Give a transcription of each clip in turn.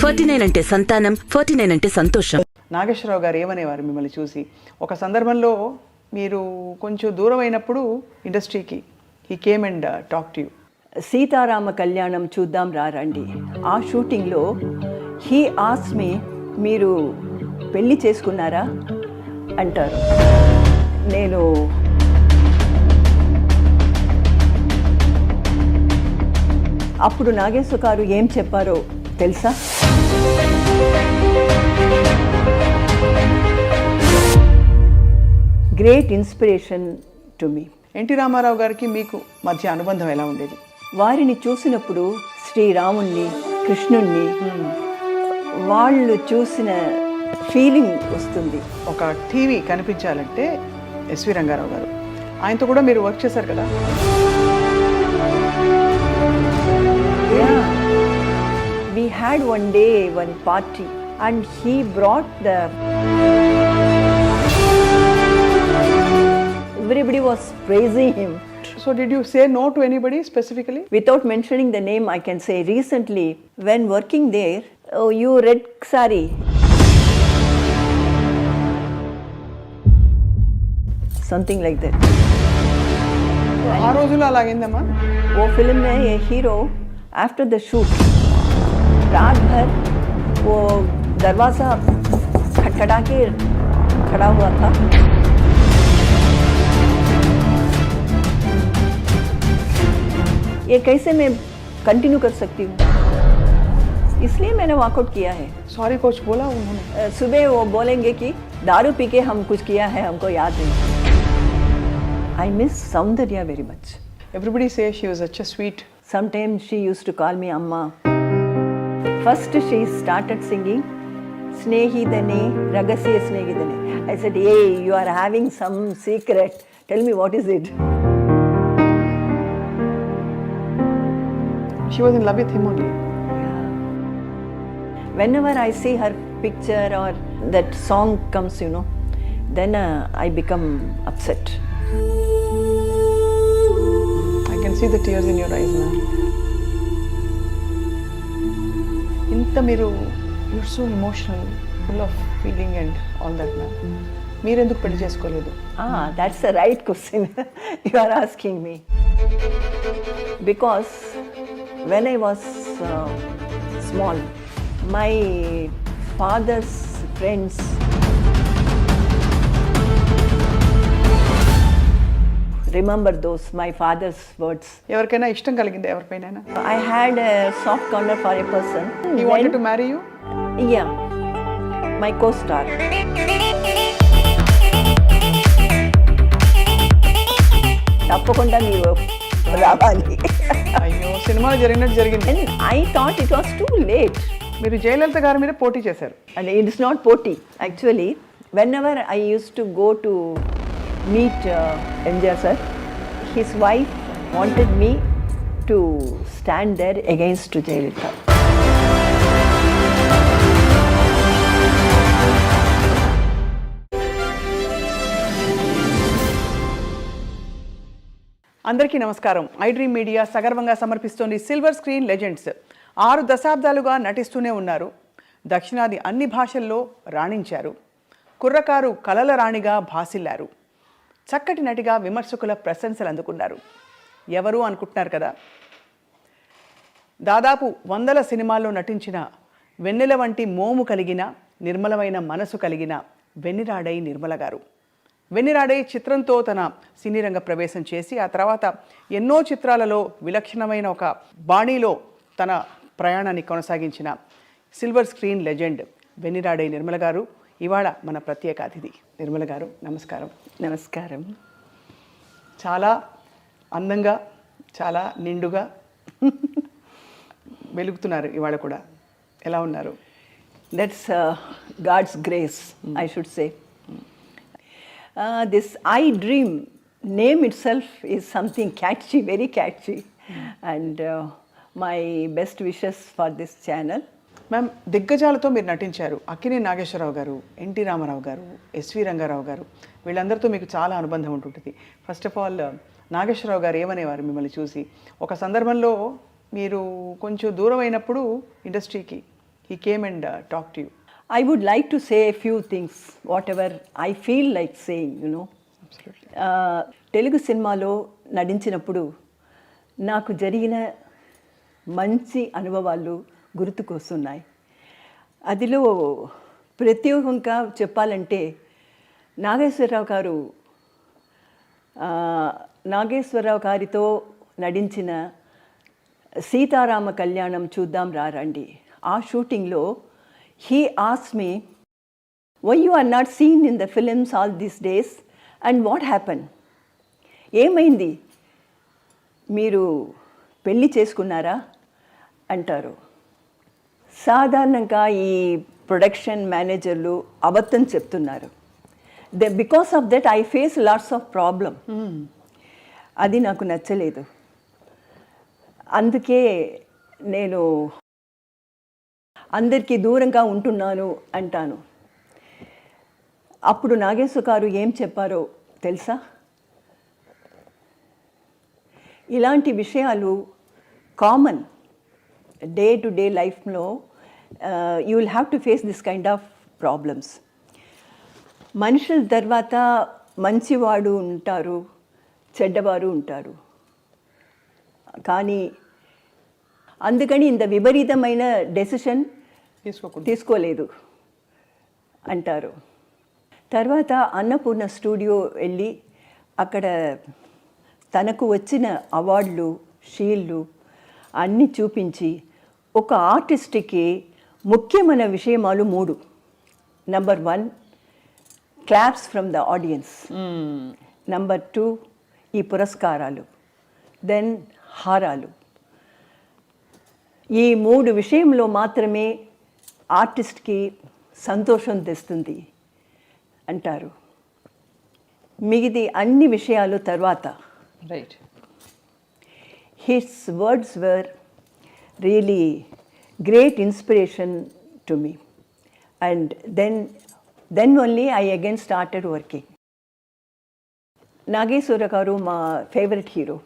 49 అంటే సంతానం, 49 అంటే సంతోషం. నాగేశ్వరరావు గారు ఏమనేవారు మిమ్మల్ని చూసి? ఒక సందర్భంలో మీరు కొంచెం దూరం అయినప్పుడు ఇండస్ట్రీకి he came and talk to you. Seetharama Kalyanam చూద్దాం రండి. ఆ షూటింగ్లో హీ ఆస్క్డ్ మీ, మీరు పెళ్ళి చేసుకున్నారా అంటారు. నేను అప్పుడు నాగేశ్వర గారు ఏం చెప్పారో తెలుసా? Great inspiration to me. NT Rama Rao గారికి మీకు మధ్య అనుబంధం ఎలా ఉండేది? వారిని చూసినప్పుడు శ్రీరాముణ్ణి, కృష్ణుణ్ణి వాళ్ళు చూసిన ఫీలింగ్ వస్తుంది. ఒక టీవీ కనిపించాలంటే ఎస్వి రంగారావు గారు, ఆయనతో కూడా మీరు వర్క్ చేశారు కదా? We had one day one party and he brought the, everybody was praising him. So did you say no to anybody specifically? Without mentioning the name, I can say recently when working there, oh, you red sari, something like that. ఆ రోజులో అలాగైందమ్మా? वो film में ये hero after the shoot रात भर वो दरवाज़ा खटखटा के खड़ा हुआ था. ये कैसे मैं कंटिन्यू कर सकती हूँ, इसलिए मैंने वॉकआउट किया है. सॉरी कोच बोला उन्होंने? सुबह वो बोलेंगे कि दारू पी के हम कुछ किया है, हमको याद नहीं. I miss Saundarya very much. Everybody says she was such a sweet. Sometimes she used to call me Amma. First she started singing Snehidane, Ragasya Snehidane. I said, hey, you are having some secret. Tell me what is it? She was in love with him only. Yeah. Whenever I see her picture or that song comes, you know, then I become upset. I can see the tears in your eyes, ma'am. ఇంత మీరు you're so emotional, full of feeling and all that, ma'am. మీరెందుకు పెళ్లి చేసుకోలేదు? That's the right question you are asking me. Because when I was small, my father's friends remember those, my father's words. ఎవరికైనా ఇష్టం కలిగిందా ఎవరిపైనా? I had a soft corner for a person. He wanted to marry you? Yeah, my co-star. తప్పకుండా మీరు రావాలి. అయ్యో, సినిమాలో జరిగినట్టు జరిగింది. And I thought it was too late. మీరు జయలలిత గారి మీద పోటీ చేశారు. And it is not poti. Actually, whenever I used to go to meet MJ sir, his wife wanted me to stand there against Jayalalitha. అందరికీ నమస్కారం. iDream media సగర్వంగా సమర్పిస్తోంది silver screen legends. 6 దశాబ్దాలుగా నటిస్తూనే ఉన్నారు. దక్షిణాది అన్ని భాషల్లో రాణించారు. కుర్రకారు కలల రాణిగా భాసిల్లారు. చక్కటి నటిగా విమర్శకుల ప్రశంసలు అందుకున్నారు. ఎవరు అనుకుంటున్నారు కదా? దాదాపు 100 సినిమాల్లో నటించిన వెన్నెల వంటి మోము కలిగిన నిర్మలమైన మనసు కలిగిన వెన్నెరా ఆడై నిర్మల గారు. వెన్నెరా ఆడై చిత్రంతో తన సినీ రంగ ప్రవేశం చేసి ఆ తర్వాత ఎన్నో చిత్రాలలో విలక్షణమైన ఒక బాణీలో తన ప్రయాణాన్ని కొనసాగించిన సిల్వర్ స్క్రీన్ లెజెండ్ వెన్నెరా ఆడై నిర్మల గారు ఇవాళ మన ప్రత్యేక అతిథి. నిర్మల గారు నమస్కారం. నమస్కారం. చాలా అందంగా, చాలా నిండుగా వెలుగుతున్నారు ఇవాళ కూడా. ఎలా ఉన్నారు? That's God's grace, I should say. This iDream name itself is something catchy, very catchy. And my best wishes for this channel. Ma'am, దిగ్గజాలతో మీరు నటించారు. అక్కినేని నాగేశ్వరరావు గారు, ఎన్టీ రామారావు గారు, ఎస్వి రంగారావు గారు, వీళ్ళందరితో మీకు చాలా అనుబంధం ఉంటుంటుంది. ఫస్ట్ ఆఫ్ ఆల్ నాగేశ్వరరావు గారు ఏమనేవారు మిమ్మల్ని చూసి? ఒక సందర్భంలో మీరు కొంచెం దూరం అయినప్పుడు ఇండస్ట్రీకి he came and talk to you. I would like to say a few things, whatever I feel like saying, Telugu సినిమాలో నటించినప్పుడు నాకు జరిగిన మంచి అనుభవాలు గుర్తుకొస్తున్నాయి. అదిలో ప్రత్యేకంగా చెప్పాలంటే నాగేశ్వరరావు గారితో నటించిన సీతారామ కళ్యాణం చూద్దాం రండి. ఆ షూటింగ్లో he asked me, why you are not seen in the films all these days and what happened? ఏమైంది, మీరు పెళ్ళి చేసుకున్నారా అంటారు. సాధారణంగా ఈ ప్రొడక్షన్ మేనేజర్లు అబద్ధం చెప్తున్నారు. Because of that I face lots of problem. అది నాకు నచ్చలేదు. అందుకే నేను అందరికీ దూరంగా ఉంటున్నాను అంటాను. అప్పుడు నాగేశ్వర గారు ఏం చెప్పారో తెలుసా? ఇలాంటి విషయాలు కామన్ డే టు డే లైఫ్లో. You will have to face this kind of problems. మనుషుల తర్వాత మంచివాడు ఉంటారు, చెడ్డవారు ఉంటారు. కానీ అందుకని ఇంత విపరీతమైన డెసిషన్ తీసుకోలేదు అంటారు. తర్వాత అన్నపూర్ణ స్టూడియో వెళ్ళి అక్కడ తనకు వచ్చిన అవార్డులు, షీల్డ్లు అన్నీ చూపించి ఒక ఆర్టిస్ట్కి ముఖ్యమైన విషయమాలు 3. Number 1 claps from the audience, number 2 ఈ పురస్కారాలు, దెన్ హారాలు. ఈ 3 విషయంలో మాత్రమే ఆర్టిస్ట్కి సంతోషం తెస్తుంది అంటారు. మిగిది అన్ని విషయాలు తర్వాత. Right. His words were really great inspiration to me. And then only I again started working. Nageswara గారు మా ఫేవరెట్ హీరో.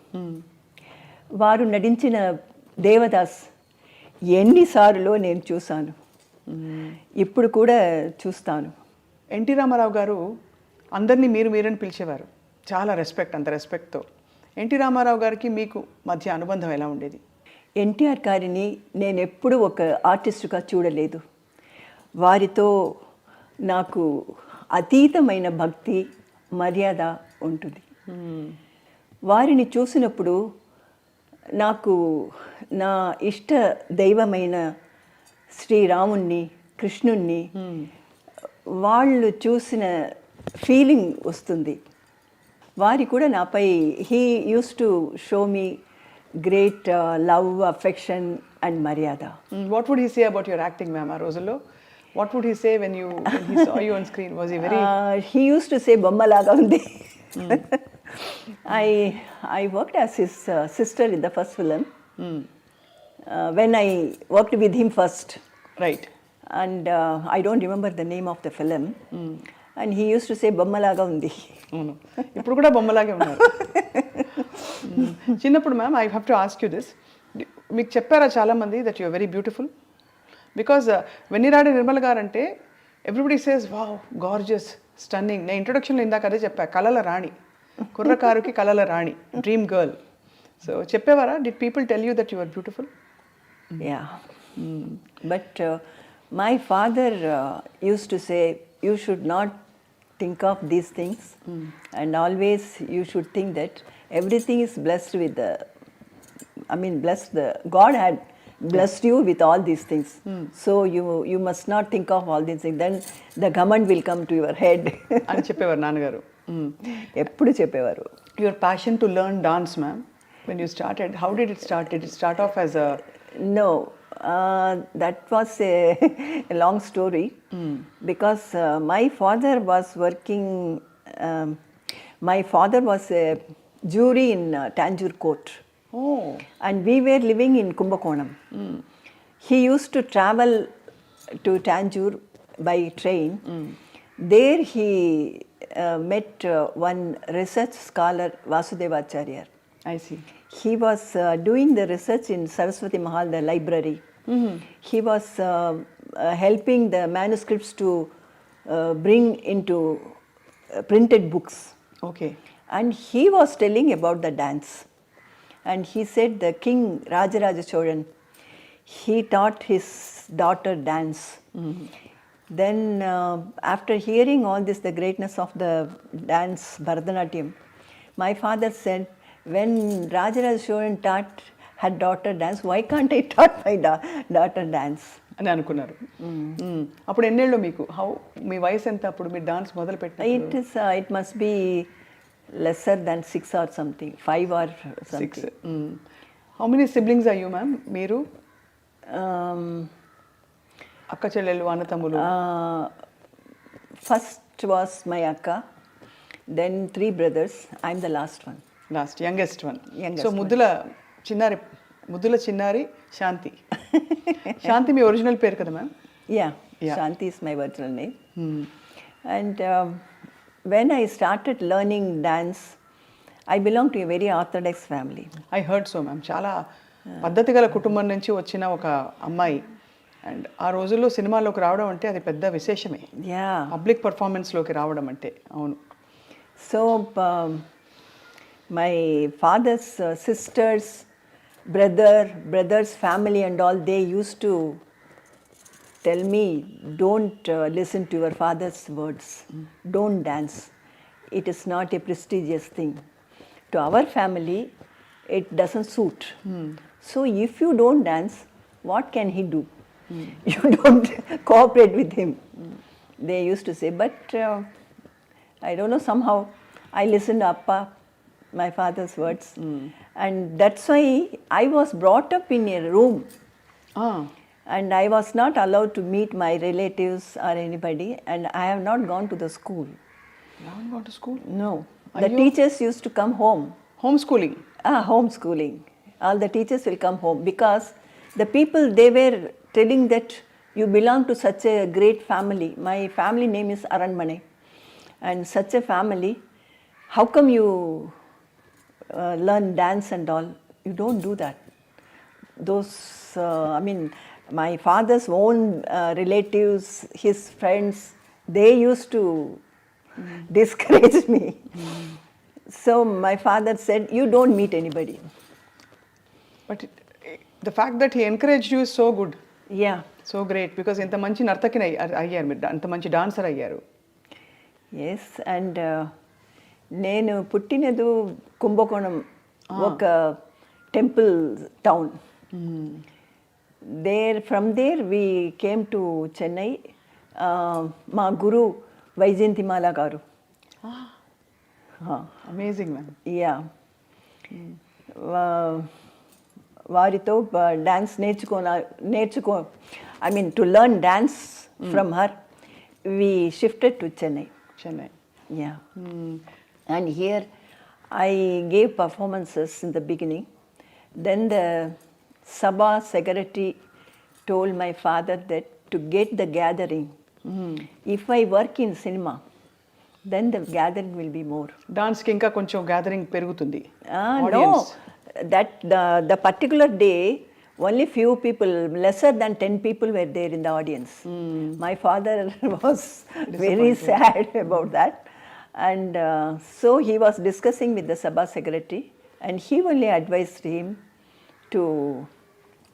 వారు నటించిన దేవదాస్ ఎన్నిసార్లు నేను చూశాను, ఇప్పుడు కూడా చూస్తాను. ఎన్టీ రామారావు గారు అందరినీ మీరని పిలిచేవారు, చాలా రెస్పెక్ట్, అంత రెస్పెక్ట్తో. ఎన్టీ రామారావు గారికి మీకు మధ్య అనుబంధం ఎలా ఉండేది? ఎన్టీఆర్ గారిని నేను ఎప్పుడూ ఒక ఆర్టిస్టుగా చూడలేదు. వారితో నాకు అతీతమైన భక్తి, మర్యాద ఉంటుంది. వారిని చూసినప్పుడు నాకు నా ఇష్ట దైవమైన శ్రీరాముణ్ణి, కృష్ణుణ్ణి వాళ్ళు చూసిన ఫీలింగ్ వస్తుంది. వారి కూడా నాపై he uses to show me great love, affection and మర్యాద. What would he say about your acting ma'am ఆ రోజుల్లో? What would he say when he saw you on screen? Was he very... he used to say, "Bommalaga undi." I worked as his sister in the first film. When I worked with him first. Right. And I don't remember the name of the film. And he used to say, "Bommalaga undi." ఇప్పుడు కూడా బొమ్మలాగే ఉన్నారు. చిన్నప్పుడు ma'am, I have to ask you this. మీకు చెప్పారా చాలామంది that you are very beautiful? Because Vennira Aadai Nirmala garu అంటే everybody says wow, gorgeous, stunning. నేను ఇంట్రొడక్షన్లో ఇందాక అదే చెప్పా, కళల రాణి, కుర్రకారుకి కళల రాణి, డ్రీమ్ గర్ల్. సో చెప్పేవారా? Did people tell you that you are beautiful? Yeah, but my father uses to say, you should not think of these things, and always you should think that everything is blessed with the, God had blessed you with all these things. So you must not think of all these things, then the command will come to your head. అని చెప్పేవారు నాన్నగారు. ఎప్పుడు చెప్పేవారు. Your passion to learn dance, ma'am, when you started, how did it start? Did it start off as a... No, that was a long story. Because my father was working, my father was a jury in Tanjore court. Oh. And we were living in Kumbakonam. He used to travel to Tanjore by train. There he met one research scholar, Vasudevacharya. I see. he was doing the research in Saraswati Mahal, the library. He was helping the manuscripts to bring into printed books. Okay And he was telling about the dance. And he said the king Rajaraja Cholan, he taught his daughter dance. Then after hearing all this, the greatness of the dance, Bharatanatyam, my father said, when Rajaraja Cholan taught her daughter dance, why can't I taught my daughter dance? అని అనుకున్నారు. అప్పుడు ఎన్నేళ్ళు మీకు? మీ వయసు ఎంత అప్పుడు మీరు dance మొదలు పెట్టిన? It must be lesser than 6 or something, 5 or something. 6. How many siblings are you ma'am? మీరు అక్క చెల్లెళ్ళు అన్న తమ్ములు? First was my akka, then 3 brothers. I'm the last one. Last youngest one. Youngest so ముద్దుల చిన్నారి శాంతి. శాంతి మీ original పేరు కదా ma'am? Yeah, Shanti is my original name. And when I started learning dance, I belong to a very orthodox family. I heard so ma'am. చాలా పద్ధతి గల కుటుంబం నుంచి వచ్చిన ఒక అమ్మాయి. అండ్ ఆ రోజుల్లో సినిమాలోకి రావడం అంటే అది పెద్ద విశేషమే. Yeah. పబ్లిక్ పర్ఫార్మెన్స్లోకి రావడం అంటే. అవును. So my father's sisters, brothers, family and all, they used to tell me, don't listen to your father's words. Don't dance. It is not a prestigious thing. To our family, it doesn't suit. So if you don't dance, what can he do? You don't cooperate with him. They used to say, but I don't know, somehow I listened to Appa, my father's words. And that's why I was brought up in a room. And I was not allowed to meet my relatives or anybody. And I have not gone to the school. You haven't gone to school? No. The teachers used to come home. Home schooling? Homeschooling. All the teachers will come home because the people, they were telling that you belong to such a great family. My family name is Aranmane. And such a family, how come you learn dance and all? You don't do that. Those, my father's own relatives, his friends, they used to discourage me. So my father said, you don't meet anybody. But the fact that he encourage you is so good. Yeah. So great. Because ఇంత మంచి నర్తకిని అయ్యారు మీరు, అంత మంచి dancer అయ్యారు. Yes, and నేను పుట్టినది కుంభకోణం, ఒక temple town. From there we came to Chennai. మా గురు వైజయంతిమాల గారు. Amazing ma'am. Yeah. వారితో dance to learn dance from her, we shifted to Chennai. Yeah. And here I gave performances in the beginning. Then the Sabha secretary told my father that to get the gathering, if I work in cinema, then the gathering will be more. డాన్స్కి ఇంకా కొంచెం gathering పెరుగుతుంది. No, that the particular day, only few people, lesser than 10 people were there in the audience. My father was very sad about that. And so he was discussing with the Sabha secretary, and he only advised him to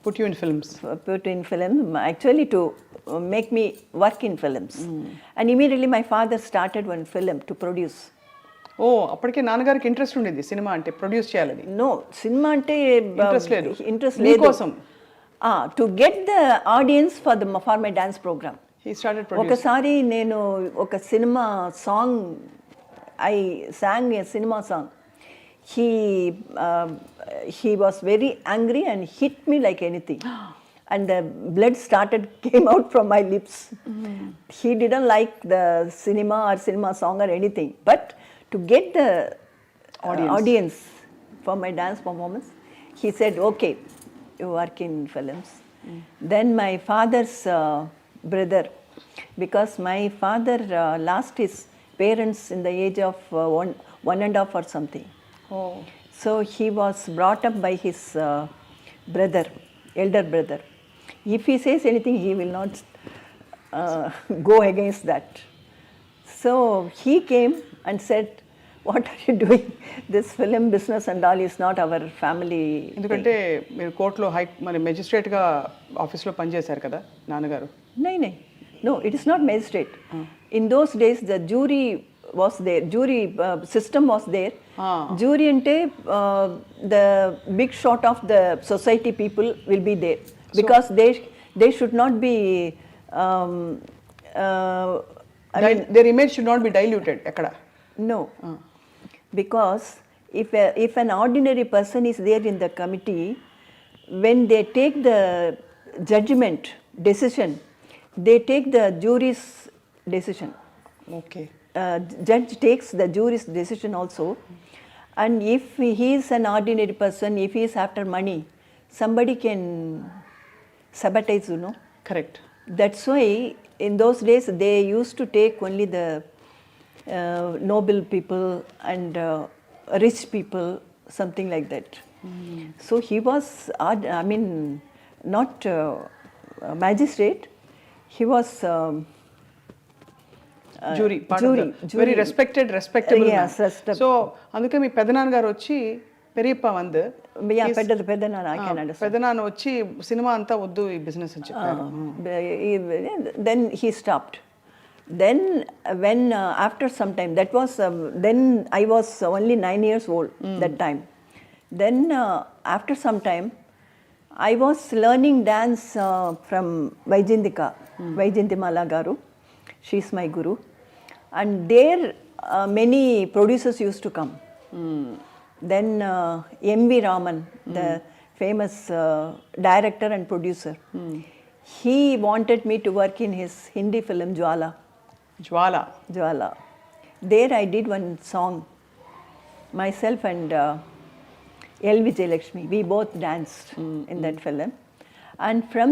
put you in films. Put in film, actually to make me work in films. And immediately my father started one film to produce. ఓ, అప్పటికే నాన్నగారికి interest ఉండేది cinema అంటే, produce చేయాలని? No, cinema అంటే interest లేదు. మీకోసం? To get the audience for my dance program. He started producing. ఒకసారి నేను ఒక cinema song, I sang a cinema song. He was very angry and hit me like anything. And the blood came out from my lips. He didn't like the cinema or cinema song or anything. But to get the audience for my dance performance, he said, okay, you work in films. Then my father's brother, because my father lost his parents in the age of 1.5 or something. So he was brought up by his brother, elder brother. If he says anything, he will not go against that. So he came and said, what are you doing? This film business and all is not our family. ఎందుకంటే మీరు కోర్టులో మరి మెజిస్ట్రేట్గా ఆఫీస్లో పనిచేశారు కదా నాన్నగారు. No, it is not magistrate. In those days, the jury was there. Jury system was there. Jury ante the big shot of the society people will be there because they should not be. Their image should not be diluted. Ekkada? No, because if an ordinary person is there in the committee, when they take the judgment decision, they take the jury's decision. Okay. Judge takes the jury's decision also, and if he is an ordinary person, if he is after money, somebody can sabotage, you know. Correct. That's why in those days they used to take only the noble people and rich people, something like that. So he was, not magistrate, he was jury, jury. Very respectable Yes, man. So అందుకే మీ పెదనాన్నగారు వచ్చి పెరియప్ప వందు పెద్దనాన్న, I can understand. పెదనాన్న వచ్చి cinema అంతా వద్దు ఈ business అని చెప్పారు. Then he stopped. Then when after some time, that was then I was only 9 years old that time. Then after some time I was learning dance from Vaijayantimala garu. She is my guru, and there many producers used to come. Then M.V. Raman, the famous director and producer, he wanted me to work in his Hindi film Jwala. There I did one song, myself and L. Vijayalakshmi. We both danced in that film. And from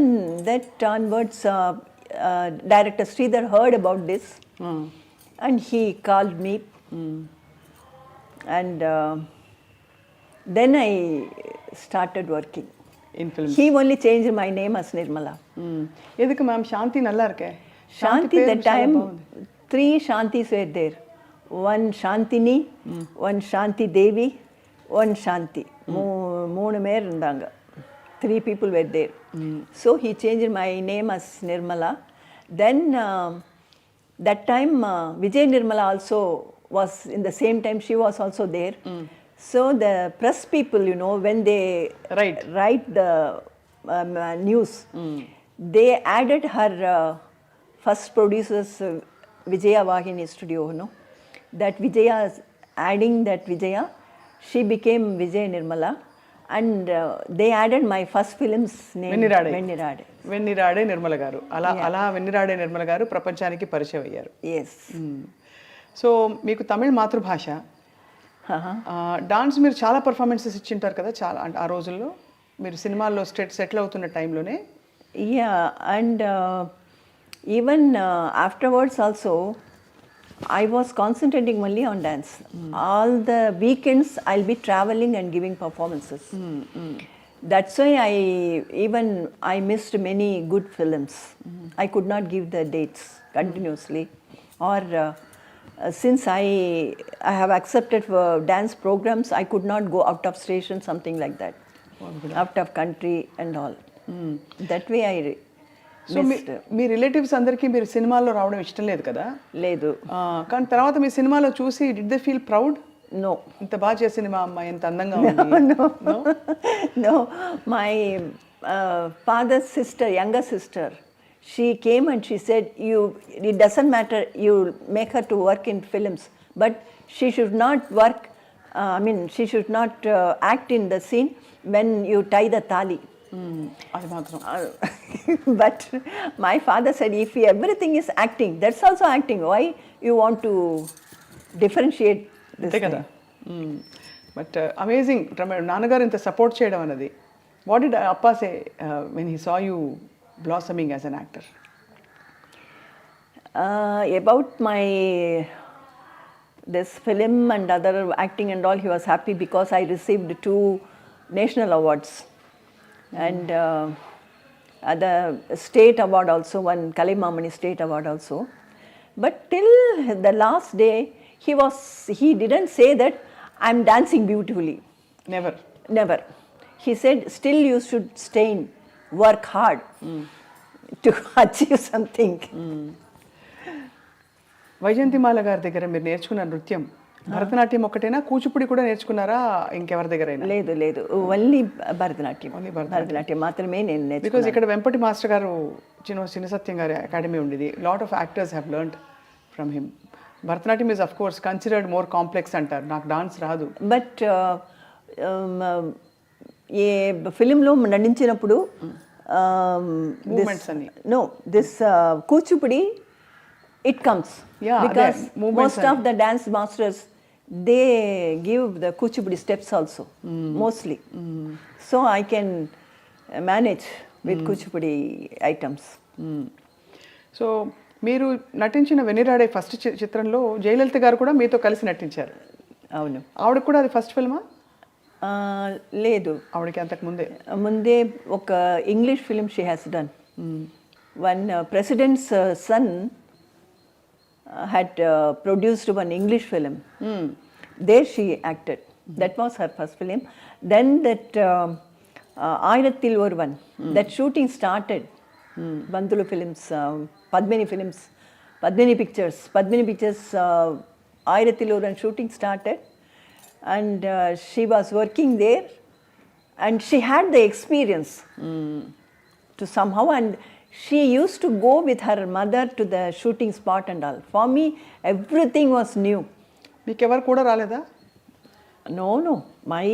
that onwards, director Sridhar heard about this and he called me. And then I started working. In film. He only changed my name as Nirmala. எதுக்கு ma'am சாந்தி நல்லா இருக்கே? Shanti, that time 3 Shantis were there. One Shantini, one Shanti Devi, one Shanti. மூணு பேர் இருந்தாங்க. 3 people were there. So he changed my name as Nirmala. Then that time Vijay Nirmala also was in the same time, she was also there. So the press people, you know, when they write the news, they added her first producer's Vijaya Vahini studio, you know. That Vijaya, adding that Vijaya, she became Vijay Nirmala, and they added my first film's name Vennira Aadai Nirmala garu. అలా Vennira Aadai Nirmala garu ప్రపంచానికి పరిచయం అయ్యారు. Yes. So మీకు తమిళ మాతృభాష, dance మీరు చాలా performances ఇచ్చింటారు కదా చాలా ఆ రోజుల్లో మీరు సినిమాల్లో సెటిల్ అవుతున్న టైంలోనే. Yeah, and even afterwards also I was concentrating only on dance. All the weekends I'll be traveling and giving performances. That's why I missed many good films. I could not give the dates continuously, or since I have accepted for dance programs, I could not go out of station, something like that, out of country and all. That way I so me relatives అందరికీ మీరు సినిమాల్లో రావడం ఇష్టం లేదు కదా? లేదు. కానీ తర్వాత మీ సినిమాలో చూసి did they feel proud? No. ఇంత బాగా చేసిన మా అమ్మాయి ఎంత అందంగా ఉంది. No. My father's sister, younger sister, she came and she said, it doesn't matter, you make her to work in films, but she should not work, she should not act in the scene when you tie the thali. అది మాత్రం. But my father said, if everything is acting, that's also acting. Why you want to differentiate this thing? కదా. But amazing నాన్నగారు ఇంత support చేయడం అన్నది. What did అప్పా say when he saw you blossoming as an actor? About my this film and other acting and all, he was happy because I received 2 national awards. And the state award also, one Kalaimamani state award also. But till the last day, he didn't say that I'm dancing beautifully. Never. Never. He said, still you should stay in, work hard to achieve something. Vyjayanthimala గారి దగ్గర మీరు నేర్చుకున్న నృత్యం భరతనాట్యం ఒక్కటేనా, కూచిపూడి కూడా నేర్చుకున్నారా ఇంకెవరి దగ్గరైనా? లేదు లేదు, ఓన్లీ భరతనాట్యం. భరతనాట్యం మాత్రమే నేను బికాజ్ నేర్చుకున్నాను. ఇక్కడ వెంపటి మాస్టర్ గారు చిన్న సత్యం గారి అకాడమీ ఉండేది. Lot of actors have learned from him. Bharatanatyam is of course considered more complex అంటారు. నాకు డాన్స్ రాదు. బట్ ఏ ఫిలింలో నటించినప్పుడు మూమెంట్స్ అన్ని know this Kuchipudi it comes. Yeah, because movements most of the dance masters, they give the kuchipudi steps also, mostly. So I can manage with kuchipudi items. So మీరు నటించిన వెనిరాడే first చిత్రంలో జయలలిత గారు కూడా మీతో కలిసి నటించారు. అవును. ఆవిడకి కూడా అది ఫస్ట్ ఫిల్మా? లేదు, ఆవిడకి అంతకు ముందే ఒక English film she has done. One president's son had produced one English film. There she acted. That was her first film. Then that Airathil Oruvan, that shooting started. Bandulu Films, Padmini Films, Padmini Pictures, Airathil Oruvan shooting started, and she was working there, and she had the experience to somehow, and she used to go with her mother to the shooting spot and all. For me, everything was new. మీకు ఎవరు కూడా రాలేదా? No. My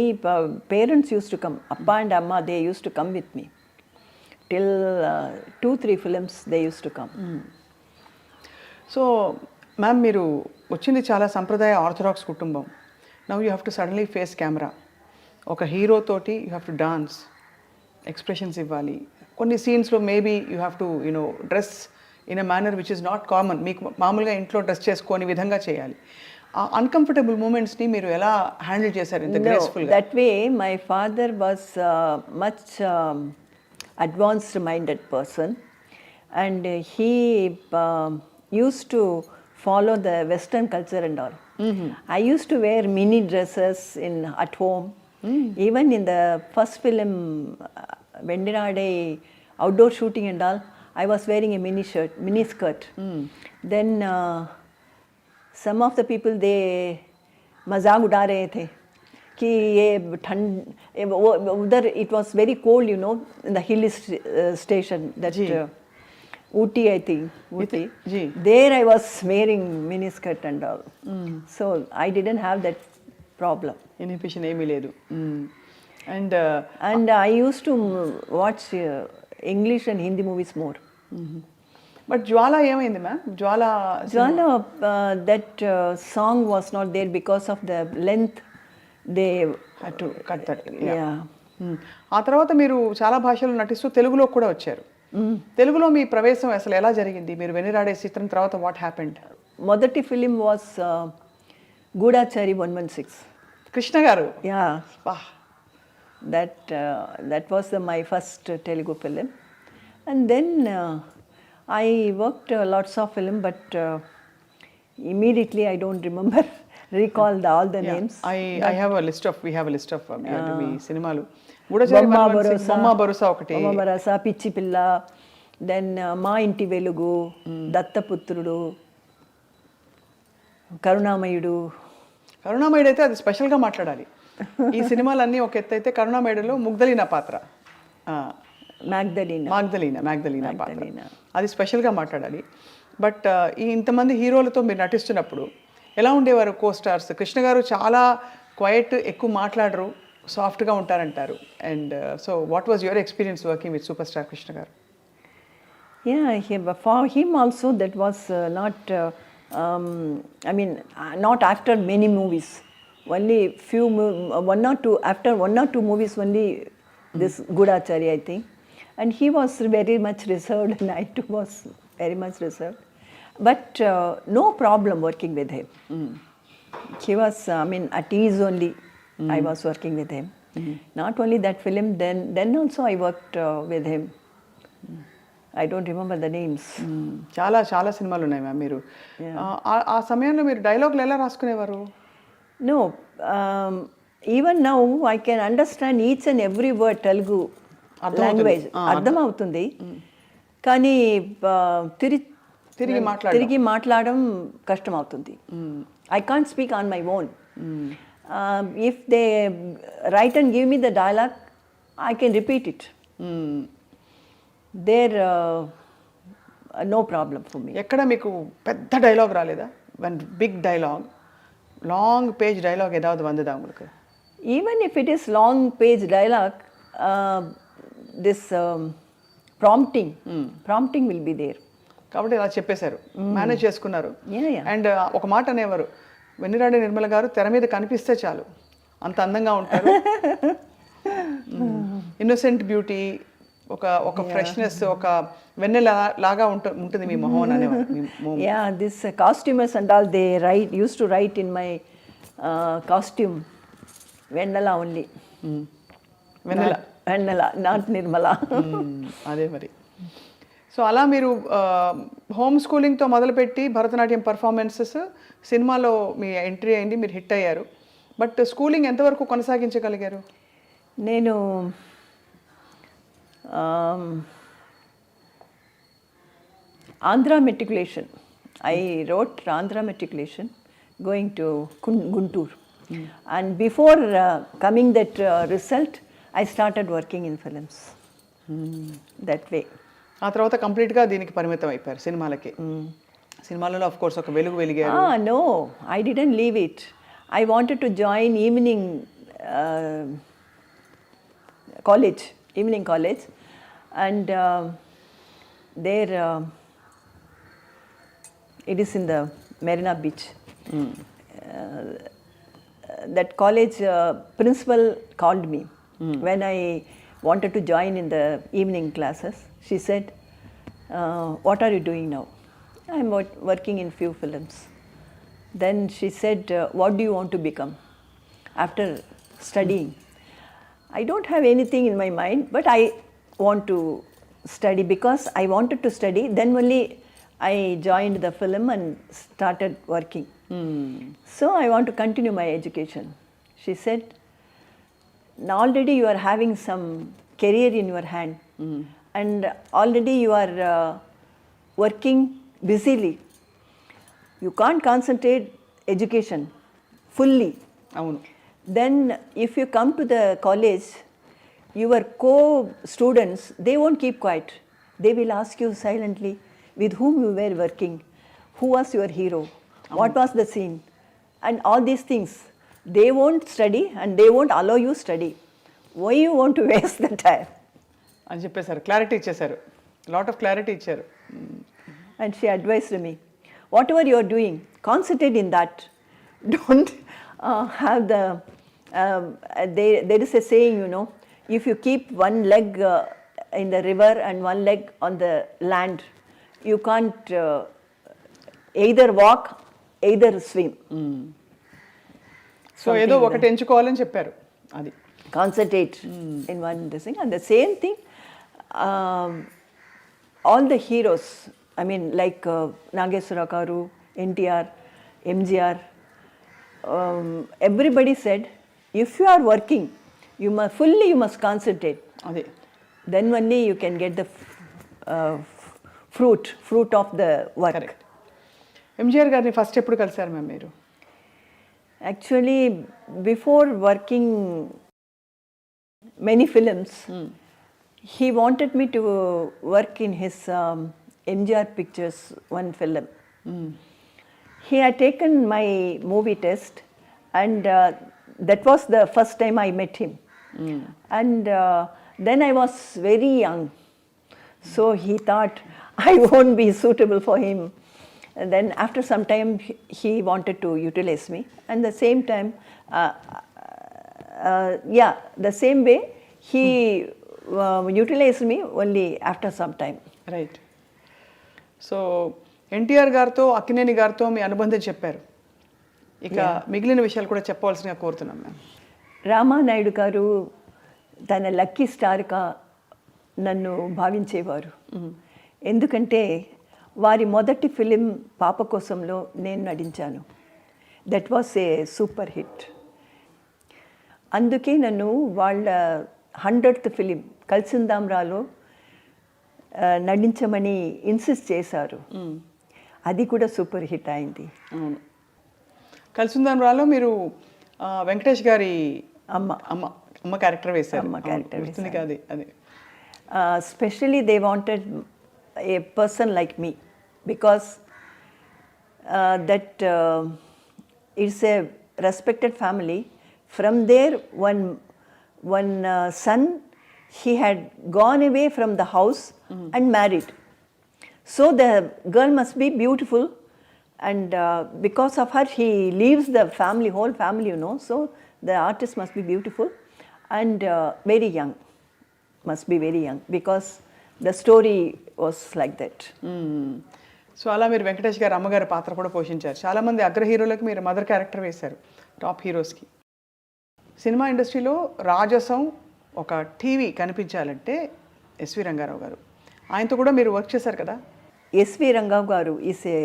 parents used to come. Appa and Amma, they used to come with me. Till 2-3 films, they used to come. So ma'am, మీరు వచ్చింది చాలా సంప్రదాయ orthodox కుటుంబం. Now you have to suddenly face camera. ఒక హీరోతోటి you have to dance, expressions ఇవ్వాలి. కొన్ని సీన్స్లో maybe you have to dress in a manner which is not common. మీకు మామూలుగా ఇంట్లో డ్రెస్ చేసుకొని విధంగా చేయాలి. ఆ అన్కంఫర్టబుల్ మూమెంట్స్ని మీరు ఎలా హ్యాండిల్ చేశారు ఇంత గ్రేస్ఫుల్గా? That way my father was much advanced minded person, and he used to follow the Western culture and all. I used to wear mini dresses at home. Even in the first film, Vennira Aadai outdoor shooting and all, I was wearing a mini skirt. Then some of the people, they मजाक उड़ा रहे थे कि ये ठंड उधर it was very cold, you know, in the hill station that Ooty, I think. Ooty. There I was wearing mini skirt and all. So I didn't have that problem. Inhibition ఏమీ లేదు. And I used to watch English and Hindi movies more. But Jwala ఏమైంది ma'am? Jwala that song was not there because of the length. They had to cut that. Yeah. ఆ తర్వాత మీరు చాలా భాషలు నటిస్తూ తెలుగులో కూడా వచ్చారు. తెలుగులో మీ ప్రవేశం అసలు ఎలా జరిగింది? మీరు వెనిరాడే చిత్రం తర్వాత వాట్ హ్యాపెండ్? మొదటి ఫిలిం వాస్ గూఢాచారి 116. కృష్ణ గారు. Yeah, that was my first Telugu film. And then I worked lots of film, but immediately I don't recall all the names. I have a list of, we have a list of మీ సినిమాలు. బొమ్మ భరోసా ఒకటి, బొమ్మ భరోసా, పిచ్చి పిల్ల, then మా ఇంటి వెలుగు, దత్తపుత్రుడు, కరుణామయుడు. కరుణామయుడు అయితే అది స్పెషల్గా మాట్లాడాలి. ఈ సినిమాలన్నీ ఒక ఎత్తు అయితే కరుణామయుడులో ముగ్ధలీనా పాత్ర, మ్యాగ్దలీనా పాత్ర, అది స్పెషల్గా మాట్లాడాలి. బట్ ఈ ఇంతమంది హీరోలతో మీరు నటిస్తున్నప్పుడు ఎలా ఉండేవారు కో స్టార్స్? కృష్ణ గారు చాలా క్వైట్, ఎక్కువ మాట్లాడరు, సాఫ్ట్గా ఉంటారంటారు. And so what was your experience working with super star Krishna garu? For him also that was not, not after many movies. Only after one or two movies only this Gudachari, I think. And he was very much reserved and I too was very much reserved. But no problem working with him. he was, I mean, at ease only. I was working with him. Not only that film, then also I worked with him. I don't remember the names. చాలా చాలా సినిమాలు ఉన్నాయి ma'am మీరు. ఆ సమయంలో మీరు డైలాగులు ఎలా రాసుకునేవారు? No, even now I can understand each and every word Telugu language. అర్థం అవుతుంది. కానీ తిరిగి మాట్లాడడం కష్టం అవుతుంది. I can't speak on my own. If they write and give me the dialogue, I can repeat it. There, no problem for me. ఎక్కడ మీకు పెద్ద డైలాగ్ రాలేదా? One big dialogue, long page dialogue ఏதாவது వందదా உங்களுக்கு? Even if it is long page dialogue, this prompting will be there. కాబట్టి ఇలా చెప్పేశారు, మేనేజ్ చేసుకున్నారు. Yeah. అండ్ ఒక మాట అనేవారు, వెన్నిరా ఆడై నిర్మల గారు తెర మీద కనిపిస్తే చాలు అంత అందంగా ఉంటారు. ఇన్నోసెంట్ బ్యూటీ, ఒక ఫ్రెష్నెస్, ఒక వెన్నెల లాగా ఉంటుంది మీ మొహం అనేవారు. Yeah, this costumers and all, they used to write in my costume, Vennala only. Vennala, not Nirmala. అదే మరి. సో అలా మీరు హోమ్ స్కూలింగ్తో మొదలుపెట్టి భరతనాట్యం పర్ఫార్మెన్సెస్, సినిమాలో మీ ఎంట్రీ అయింది, మీరు హిట్ అయ్యారు. బట్ స్కూలింగ్ ఎంతవరకు కొనసాగించగలిగారు? నేను Andhra matriculation. I wrote Andhra matriculation going to Guntur. And before coming that result, I started working in films. That way. ఆ తర్వాత కంప్లీట్గా దీనికి పరిమితం అయిపోయారు, సినిమాలకి. సినిమాలలో ఆఫ్ కోర్స్ ఒక వెలుగు వెలిగారు. No, I didn't leave it. I wanted to join evening college, and there it is in the Marina Beach. That college principal called me when I wanted to join in the evening classes. She said, what are you doing now? I'm working in few films. Then she said, what do you want to become after studying? I don't have anything in my mind, but I want to study because I wanted to study. Then only I joined the film and started working. So I want to continue my education. She said, now already you are having some career in your hand, and already you are working busily. You can't concentrate education fully. అవును. Then if you come to the college, your co-students, they won't keep quiet. They will ask you silently with whom you were working, who was your hero, what was the scene, and all these things. They won't study and they won't allow you study. Why you want to waste the time? అని చెప్పేశారు, clarity ఇచ్చేశారు, lot of clarity ఇచ్చారు. And she advised me, whatever you are doing, concentrate in that. Don't have the, there is a saying, you know, if you keep one leg in the river and one leg on the land, you can't either walk, either swim. So ఏదో ఒకటి ఎంచుకోవాలని చెప్పారు. అది concentrate in one thing. And the same thing, all the heroes, I mean, like Nageswara Garu, NTR, MGR, everybody said, if you are working, you must concentrate. అది Then only you can get the fruit of the work. Correct. MGR గారిని first ఎప్పుడు కలిసారు ma'am మీరు? Actually, before working many films, he wanted me to work in his MGR Pictures, one film. He had taken my movie test, and that was the first time I met him. And then I was very young, so he thought I won't be suitable for him. And then after some time, he wanted to utilize me, and the same time, the same way he utilized me only after some time. Right. So NTR గారితో, అక్కినేని గారితో మీ అనుబంధం చెప్పారు. ఇక మిగిలిన విషయాలు కూడా చెప్పవలసిందిగా కోరుతున్నాం ma'am. Ramanaidu గారు తన లక్కీ స్టార్గా నన్ను భావించేవారు. ఎందుకంటే వారి మొదటి ఫిలిం పాప కోసంలో నేను నటించాను. That was a super hit. అందుకే నన్ను వాళ్ళ 100th ఫిలిం కలిసిందాంరాలో నటించమని ఇన్సిస్ట్ చేశారు. అది కూడా సూపర్ హిట్ అయింది. అవును, కలిసిందాం రాలో మీరు వెంకటేష్ గారి అమ్మ అమ్మ అమ్మ క్యారెక్టర్ వేశారు. అమ్మ క్యారెక్టర్ గుర్తుంది కాదు అది. Especially they wanted a person like me because that it's a respected family. From there, one son, he had gone away from the house and married. So the girl must be beautiful, and because of her, he leaves the family, whole family, you know. So the artist must be beautiful and very young, must be very young, because the story was like that. So అలా మీరు వెంకటేష్ గారు అమ్మగారి పాత్ర కూడా పోషించారు. చాలామంది అగ్ర హీరోలకు మీరు మదర్ క్యారెక్టర్ వేశారు, టాప్ హీరోస్కి. సినిమా ఇండస్ట్రీలో రాజసం ఒక టీవీ కనిపించాలంటే ఎస్వి రంగారావు గారు, ఆయనతో కూడా మీరు వర్క్ చేశారు కదా. ఎస్వి రంగారావు గారు is a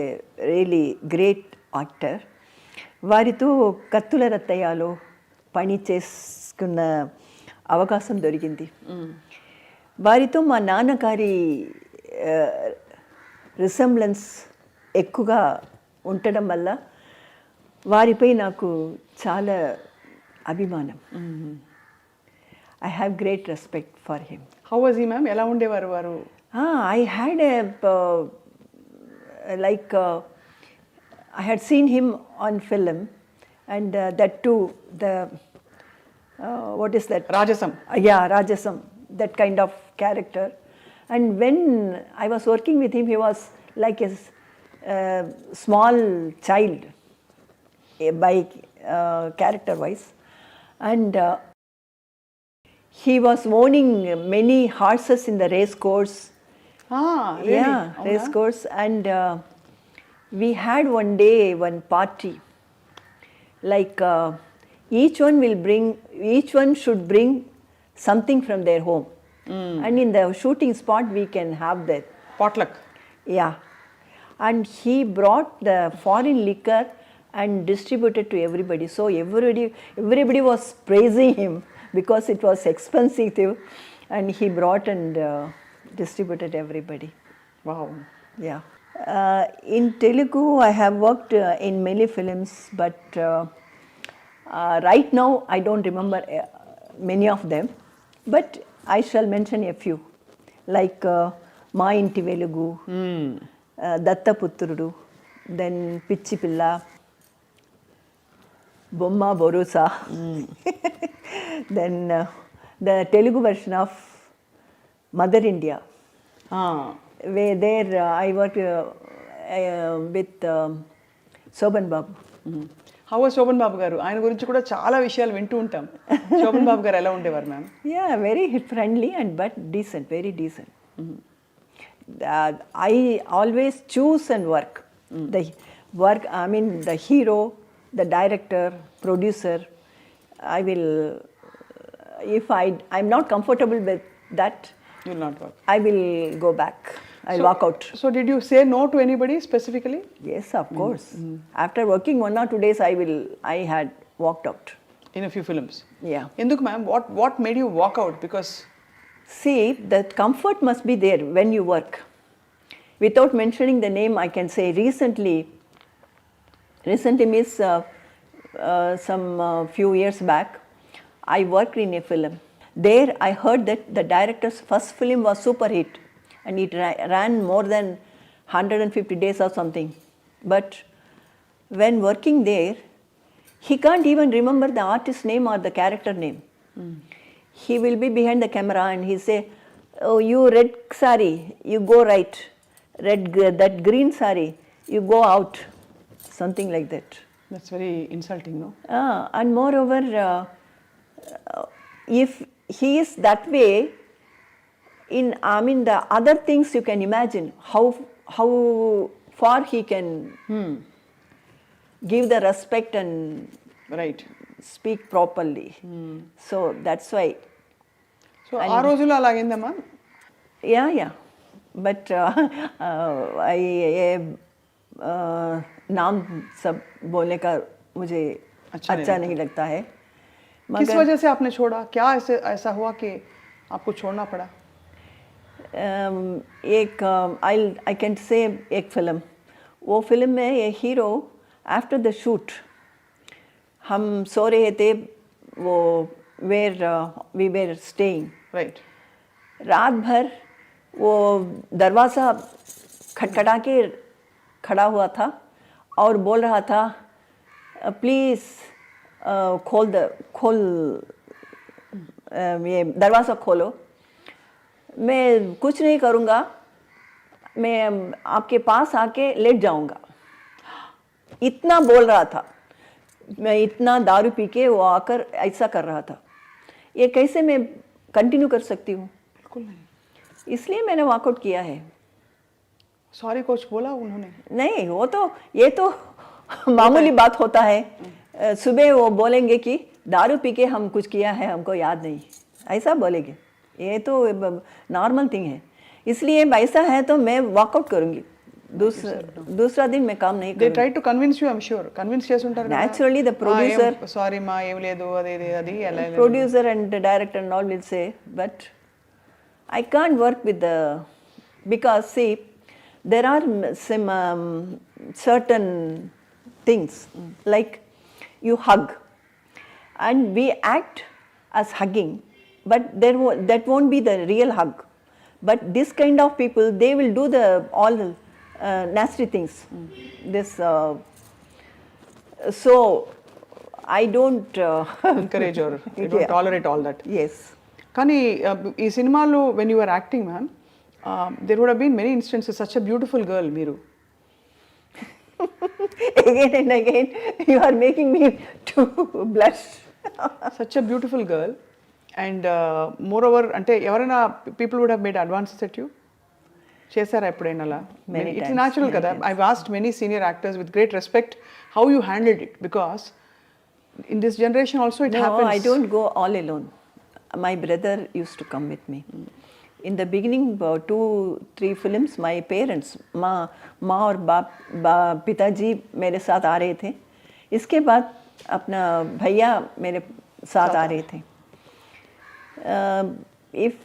really great actor. వారితో కత్తుల రత్తయ్యలో పని చేసుకున్న అవకాశం దొరికింది. వారితో మా నాన్నగారి రిసెంబ్లెన్స్ ఎక్కువగా ఉండడం వల్ల వారిపై నాకు చాలా అభిమానం. I have great respect for him. How was he ma'am? ఎలా ఉండేవారు వారు? I had a like I had seen him on film and that to the what is that? Rajasam. Yeah, Rajasam, that kind of character. And when I was working with him, he was like a small child by character-wise. And he was owning many horses in the race course. Really? Yeah, race course. And we had one day one party. Like each one should bring something from their home. And in the shooting spot, we can have that. Potluck. Yeah. And he brought the foreign liquor and distributed to everybody. So everybody was praising him because it was expensive, and he brought and distributed everybody. Wow. Yeah. In Telugu, I have worked in many films, but right now I don't remember many of them. But I shall mention a few, like Ma Inti Velugu, Dattaputrudu, then Pichi Pilla, Bomma Borusa, then the Telugu version of Mother India. Where there I worked with Soban Babu. How was Sobhan Babu garu? ఆయన గురించి కూడా చాలా విషయాలు వింటూ ఉంటాం. శోభన్ బాబు గారు ఎలా ఉండేవారు ma'am? Yeah, very friendly and but decent, very decent. I always choose and work. I mean the hero, the director, producer, I will, if I'm not comfortable with that, You will not work. I will go back. I'll walk out. So did you say no to anybody specifically? Yes, of course. After working 1 or 2 days, I had walked out. In a few films. Yeah. ఎందుకు ma'am? What made you walk out? Because See, the comfort must be there when you work. Without mentioning the name, I can say recently means some few years back, I worked in a film. There I heard that the director's first film was super hit and it ran more than 150 days or something. But when working there, he can't even remember the artist's name or the character name. He will be behind the camera and he say, "Oh, you red sari, you go right. That green sari, you go out." Something like that. that's very insulting, no? And moreover, if he is that way, the other things you can imagine how far he can give the respect and right. speak properly. So that's why. So ఆ రోజుల్లో అలాగైందమ్మా? Yeah. But नाम सब बोलने का मुझे अच्छा नहीं लगता है. किस वजह से आपने छोड़ा? क्या ऐसा हुआ कि आपको छोड़ना पड़ा? एक आई कैन से एक फिल्म, वो फिल्म में ये हीरो आफ्टर द शूट हम सो रहे थे, वो वी वेर स्टेइंग, राइट. रात भर वो दरवाज़ा खटखटा के खड़ा हुआ था और बोल रहा था प्लीज़ खोल ये दरवाज़ा खोलो. मैं कुछ नहीं करूँगा, मैं आपके पास आके लेट जाऊँगा. इतना बोल रहा था. मैं इतना दारू पी के वो आकर ऐसा कर रहा था. ये कैसे मैं कंटिन्यू कर सकती हूँ? बिल्कुल नहीं. इसलिए मैंने वॉकआउट किया है. सॉरी कोच बोला उन्होंने? नहीं, वो तो ये तो मामूली बात होता है. सुबह वो बोलेंगे कि दारू पी के हम कुछ किया है, हमको याद नहीं, ऐसा बोलेंगे. ये तो नॉर्मल थिंग है. इसलिए ऐसा है तो मैं वॉकआउट करूँगी. दूसरा दिन मैं काम नहीं దే करूँगी. Try to convince you, I'm sure convince చేస్తుంటారు కదా. Naturally, the producer- సారీ మా ఏం లేదు అది ఎలా Producer and the director and all will say, but I can't work with the, because see, there are some certain things like you hug and we act as hugging, but that won't be the real hug. But this kind of people, they will do all the nasty things. This so I don't encourage or you don't tolerate all that. yes. కానీ ఈ సినిమాలో when you are acting ma'am, there would have been many instances. Such a beautiful girl మీరు. Again and again you are making me to blush. Such a beautiful girl. And moreover అంటే ఎవరైనా people would have made advances at you? చేశారా ఎప్పుడైనా అలా? Many it's times, natural many కదా. times. I asked many senior actors with great respect how you handled it, because in this generation also it No, happens. I don't go all alone. My brother used to come with me. In the beginning, 2-3 films, my parents, माँ और पिताजी मेरे साथ आ रहे थे. इसके बाद अपना भैया मेरे साथ आ रहे थे. If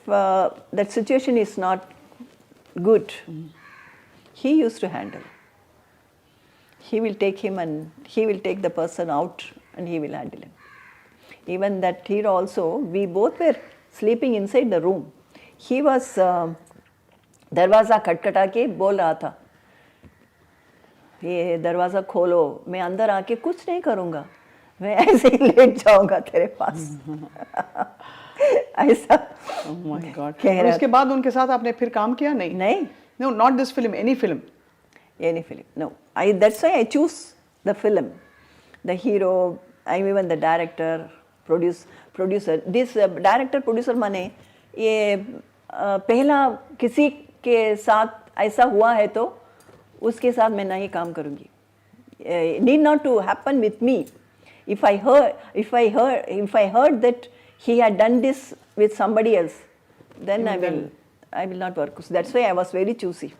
that situation is not good, he used to handle. He will take him and he will take the person out and he will handle him. Even that hero also, we both were sleeping inside the room. He was दरवाज़ा खटखटा के बोल रहा था ये दरवाज़ा खोलो, मैं अंदर आके कुछ नहीं करूँगा, मैं ऐसे ही लेट जाऊँगा तेरे पास. ऐसा Oh my God. कह और रहा उसके बाद उनके साथ आपने फिर काम किया? नहीं. No, not this film, any film. any film. No, that's why I choose the film, the hero, even the director, producer. This director producer माने ये पहला किसी के साथ ऐसा हुआ है तो उसके साथ मैं नहीं काम करूँगी. Need not to happen with me. If I heard that he had done this with somebody else, then I will not work. So that's why I was very choosy.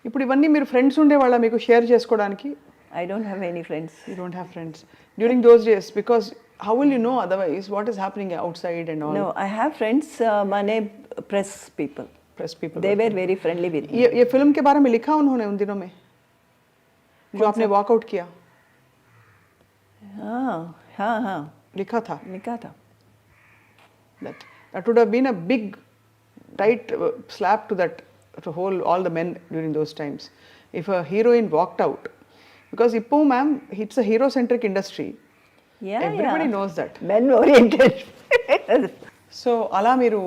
ఇప్పుడు ఇవన్నీ మీరు ఫ్రెండ్స్ ఉండేవాళ్ళ మీకు షేర్ చేసుకోవడానికి? I don't have any friends. You don't have friends during those days, because how will you know otherwise what is happening outside and all? No, I have friends, माने press people. Press people. They were very friendly with me. ये film के बारे में लिखा उन्होंने उन दिनों में जो आपने वॉकआउट किया? हाँ लिखा था. लिखा था. That would have been a big tight slap to all the men during those times if a heroine walked out, because Ippo ma'am, it's a hero centric industry. Everybody knows that. Men oriented. So అలా మీరు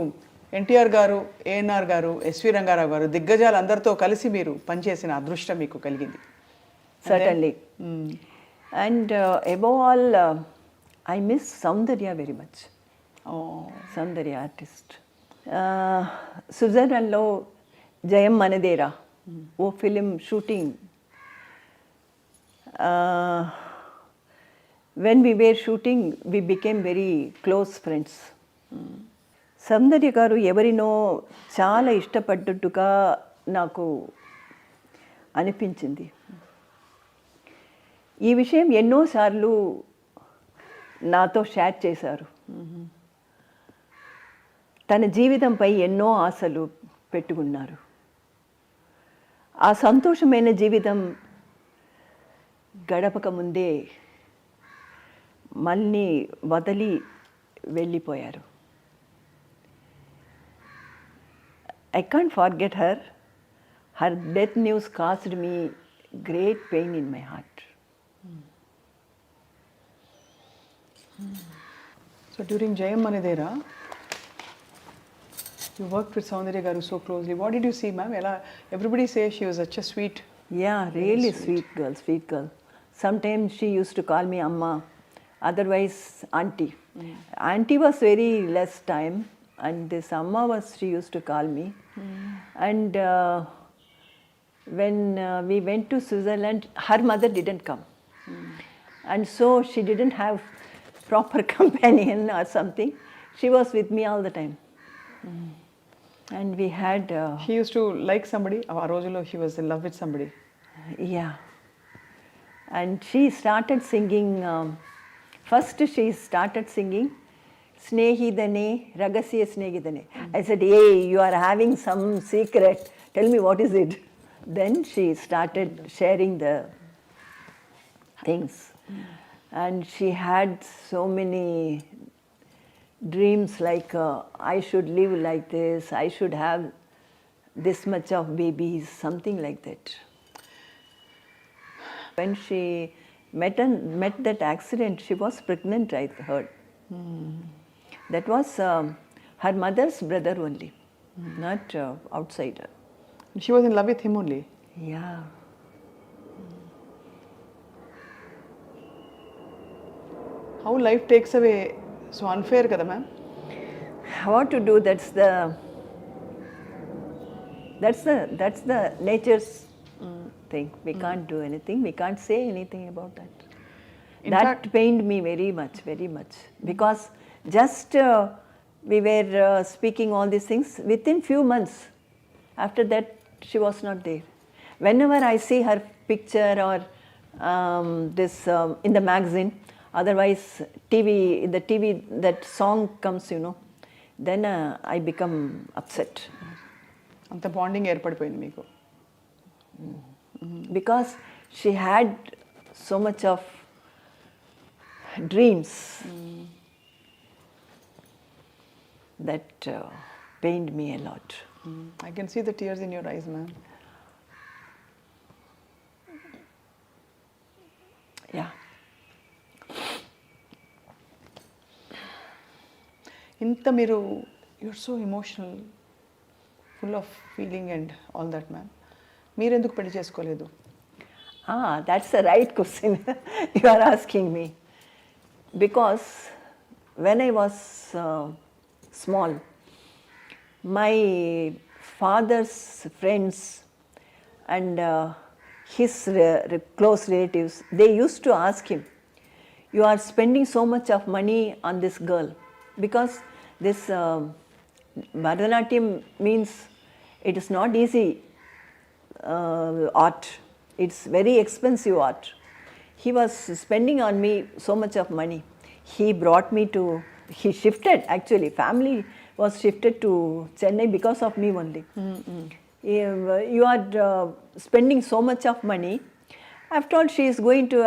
ఎన్టీఆర్ గారు, ఏఎన్ఆర్ గారు, SV Rangarao గారు దిగ్గజాలు అందరితో కలిసి మీరు పనిచేసిన అదృష్టం మీకు కలిగింది. Certainly. And above all, I miss Soundarya very much. Soundarya artist. స్విట్జర్లాండ్లో జయం మనదేరా, ఓ film shooting Uh, when we were shooting, we became very close friends. సౌందర్య గారు ఎవరినో చాలా ఇష్టపడ్డట్టుగా నాకు అనిపించింది. ఈ విషయం ఎన్నోసార్లు నాతో షేర్ చేశారు. తన జీవితంపై ఎన్నో ఆశలు పెట్టుకున్నారు. ఆ సంతోషమైన జీవితం గడపక ముందే మళ్ళీ వదిలి వెళ్ళిపోయారు. I can't forget her. Her death news caused me great pain in my heart. So during Jayam Manidera, you worked with Soundarya Garu so closely. What did you see, ma'am? Everybody says she was such a sweet. Yeah, really sweet girl, sweet girl. Sometimes she used to call me Amma, otherwise Auntie. Auntie was very less time, and this Amma she used to call me. And when we went to Switzerland, her mother didn't come. And so she didn't have proper companion or something. She was with me all the time. And we had... She used to like somebody. A రోజులో she was in love with somebody. Yeah. And she started singing... first she started singing Snehidane, Ragasya Snehidane. I said, hey, you are having some secret. Tell me what is it. Then she started sharing the things. And she had so many dreams like, I should live like this, I should have this much of babies, something like that. When she met that accident, she was pregnant, I heard. That was her mother's brother only, not outsider. She was in love with him only. Yeah. How life takes away, so unfair kada ma'am? What to do? That's the nature's thing. We can't do anything. We can't say anything about that. That pained me very much, very much. Because just we were speaking all these things. Within few months, after that, she was not there. Whenever I see her picture or this in the magazine, otherwise in the TV, that song comes, then I become upset. అంత bonding ఏర్పడిపోయింది మీకు. Because she had so much of dreams that pained me a lot. I can see the tears in your eyes, ma'am. Yeah. ఇంత మీరు you're so emotional, full of feeling and all that, ma'am. మీరు ఎందుకు పెళ్లి చేసుకోలేదు? That's the right question you are asking me. Because when I was small, my father's friends and his close relatives, they used to ask him, you are spending so much of money on this girl. Because this Bharatanatyam means it is not easy art. It's very expensive art. He was spending on me so much of money. He shifted, actually, family was shifted to Chennai because of me only. You are spending so much of money. After all,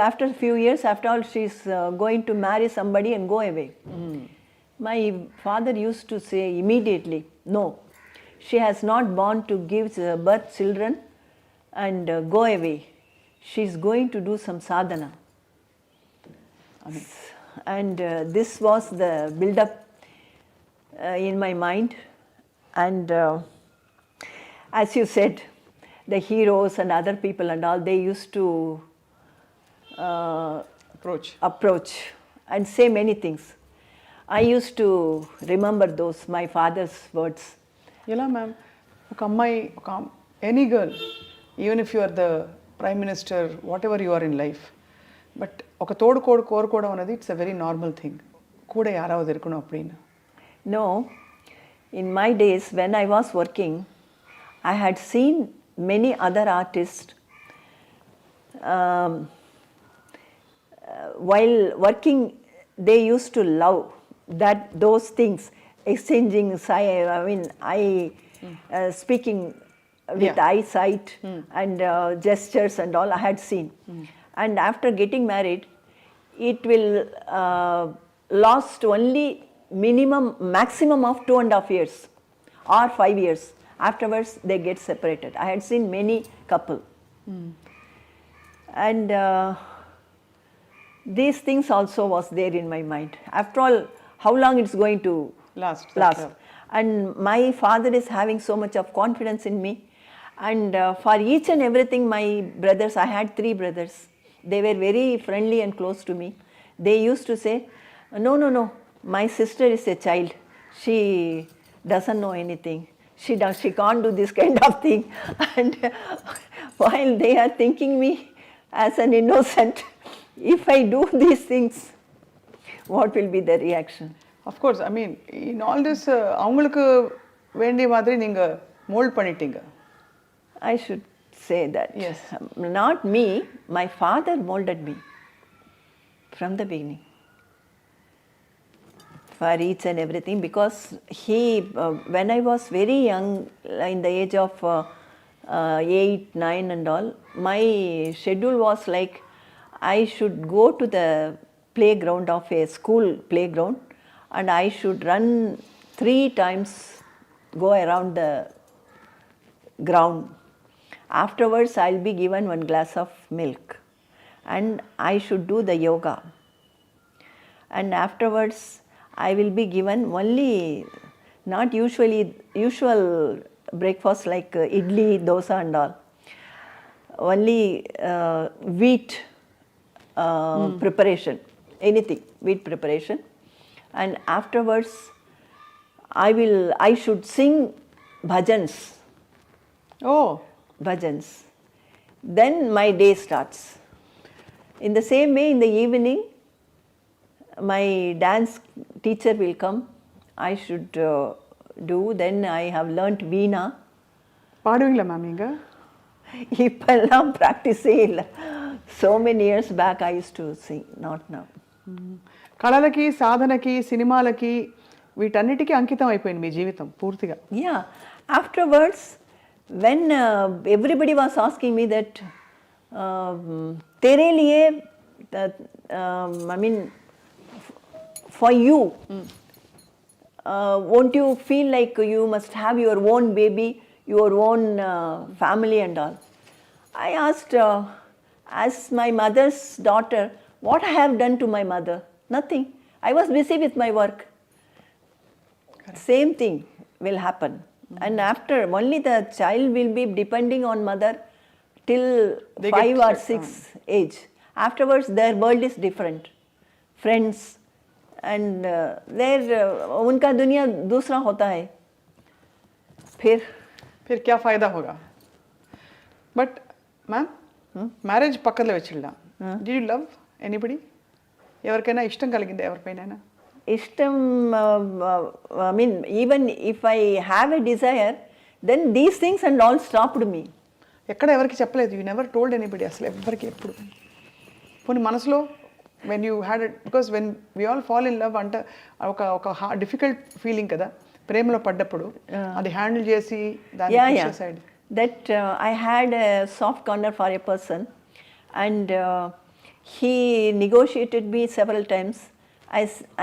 after a few years, she is going to marry somebody and go away. My father used to say immediately, no, she has not born to give birth children and go away. She is going to do some sadhana. And this was the build-up in my mind. And as you said, the heroes and other people and all, they used to approach and say many things. I used to remember those, my father's words. ఎలా ma'am, ఒక అమ్మాయి, any girl, even if you are the prime minister, whatever you are in life, but ఒక తోడు కోరుకోవడం అనేది it's a very normal thing கூட யாராவது இருக்கணும் அப்படின்னு. No, in my days when I was working, I had seen many other artists while working, they used to love those things, exchanging speaking with eyesight and gestures and all I had seen. And after getting married, it will last only maximum of 2.5 years or 5 years. Afterwards, they get separated. I had seen many couple. And these things also was there in my mind. After all, how long it's going to Last. And my father is having so much of confidence in me. And for each and everything, my brothers, I had 3 brothers. They were very friendly and close to me. They used to say, no, my sister is a child. She doesn't know anything. She can't do this kind of thing. And while they are thinking me as an innocent, if I do these things, what will be the reaction? Of course, I mean, in all this, அவங்களுக்கு வேண்டிய மாதிரி நீங்க mould பண்ணிட்டீங்க. I should say that. Yes. Not me, my father molded me from the beginning for each and everything, because he, when I was very young, in the age of 8, 9 and all, my schedule was like I should go to the playground of a school playground and I should run 3 times, go around the ground. Afterwards, I'll be given 1 glass of milk and I should do the yoga. And afterwards, I will be given only, not usual breakfast like idli, dosa and all. Only wheat preparation, anything, wheat preparation. And afterwards, I should sing bhajans. Oh. Bhajans. Then my day starts. In the same way, in the evening, my dance teacher will come. I should do. Then I have learnt veena. பாடுவீங்களா ma'am நீங்க? இப்பெல்லாம் ப்ராக்டிஸே இல்லை. So many years back I used to sing, not now. కళలకి, సాధనకి, సినిమాలకి వీటన్నిటికీ అంకితం అయిపోయింది మీ జీవితం పూర్తిగా. Yeah. Afterwards, when everybody was asking me that, तेरे लिए, I mean, for you, won't you feel like you must have your own baby, your own family and all? I asked, as my mother's daughter, what I have done to my mother? Nothing. I was busy with my work. Correct. Same thing will happen. And after, only the child will be depending on mother till 5 or 6 age. Afterwards, their world is different. Friends, and उनका दुनिया दूसरा होता है. फिर क्या फायदा होगा? But ma'am, marriage పక్కన వెచ్చిల్లా, డి యు లవ్ ఎనీబడి? ఎవరికైనా ఇష్టం కలిగిందా ఎవరిపైనా? ఇష్టం, I mean, even if I have a desire, then these things and all stopped me. ఎక్కడ ఎవరికి చెప్పలేదు? యూ నెవర్ టోల్డ్ ఎనీబడి అసలు ఎవరికి ఎప్పుడు? పోనీ మనసులో when you had it, because when we all fall in love అంటే ఒక డిఫికల్ట్ ఫీలింగ్ కదా ప్రేమలో పడ్డప్పుడు, అది హ్యాండిల్ చేసి దాన్ని side. That I had a soft corner for a person and he negotiated me several times.